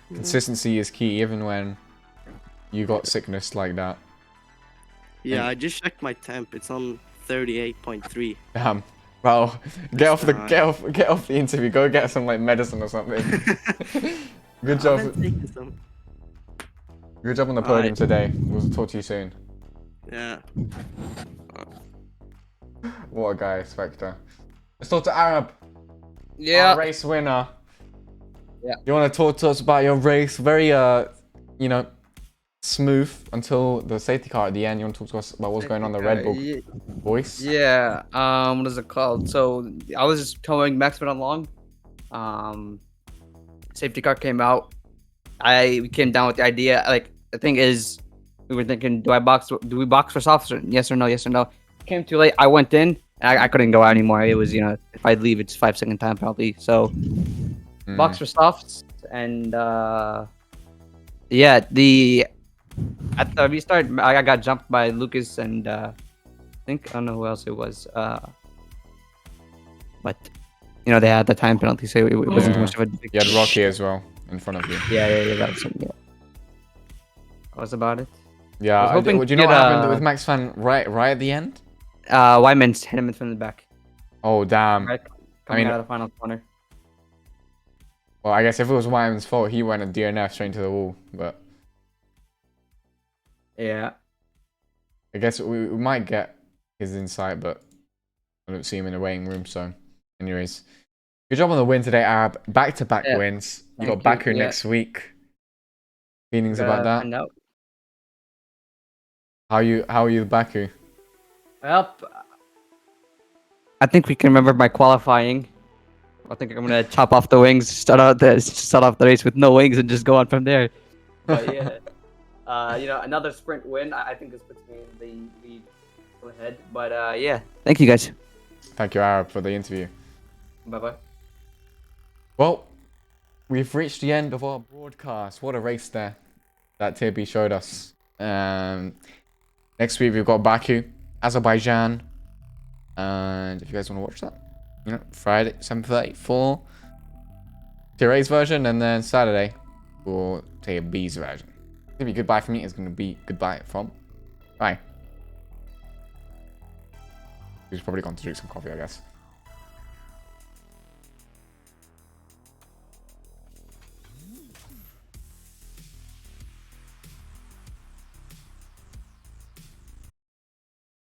Consistency is key, even when you got sickness like that. Yeah, I just checked my temp. It's on 38.3. Damn. Well, get off the interview. Go get some like medicine or something. Good job. Good job on the podium today. We'll talk to you soon. Yeah. What a guy, Spectre. Let's talk to Arab. Yeah. Our race winner. Yeah. You want to talk to us about your race? Very, you know, smooth until the safety car at the end. You want to talk to us about what's going on in the Red Bull voice? Yeah. What is it called? So I was just towing Max went along. Safety car came out. We came down with the idea. Like, the thing is, we were thinking, do we box for softs? Yes or no? Yes or no? Came too late. I went in. And I couldn't go out anymore. It was, you know, if I leave, it's 5-second time penalty. So box for softs, and yeah, at the restart, I got jumped by Lucas and I don't know who else it was. But you know, they had the time penalty, so it wasn't too much of a big. You had Rocky as well in front of you. Yeah. That's it. Yeah. That was about it. Yeah. Do you know what happened with Max Fan right at the end? Wyman's hit him from the back. Oh damn! Right, coming out of the final corner. Well, I guess if it was Wyman's fault, he went a DNF straight into the wall. But yeah, I guess we might get his insight, but I don't see him in the waiting room. So, anyways, good job on the win today, Arab. Back-to-back wins. You got Baku next week. Feelings about that? Find out. How are you, Baku? Well, I think we can remember my qualifying. I think I'm gonna chop off the wings, start off the race with no wings, and just go on from there. But yeah, another sprint win. I think this puts me in the lead ahead. But yeah, thank you guys. Thank you, Arab, for the interview. Bye bye. Well, we've reached the end of our broadcast. What a race there that TB showed us. Next week we've got Baku, Azerbaijan, and if you guys want to watch that, Friday 7:30 for Tira's version, and then Saturday for TB's version. It's gonna be goodbye from me. It's gonna be goodbye from. Bye. He's probably gone to drink some coffee, I guess.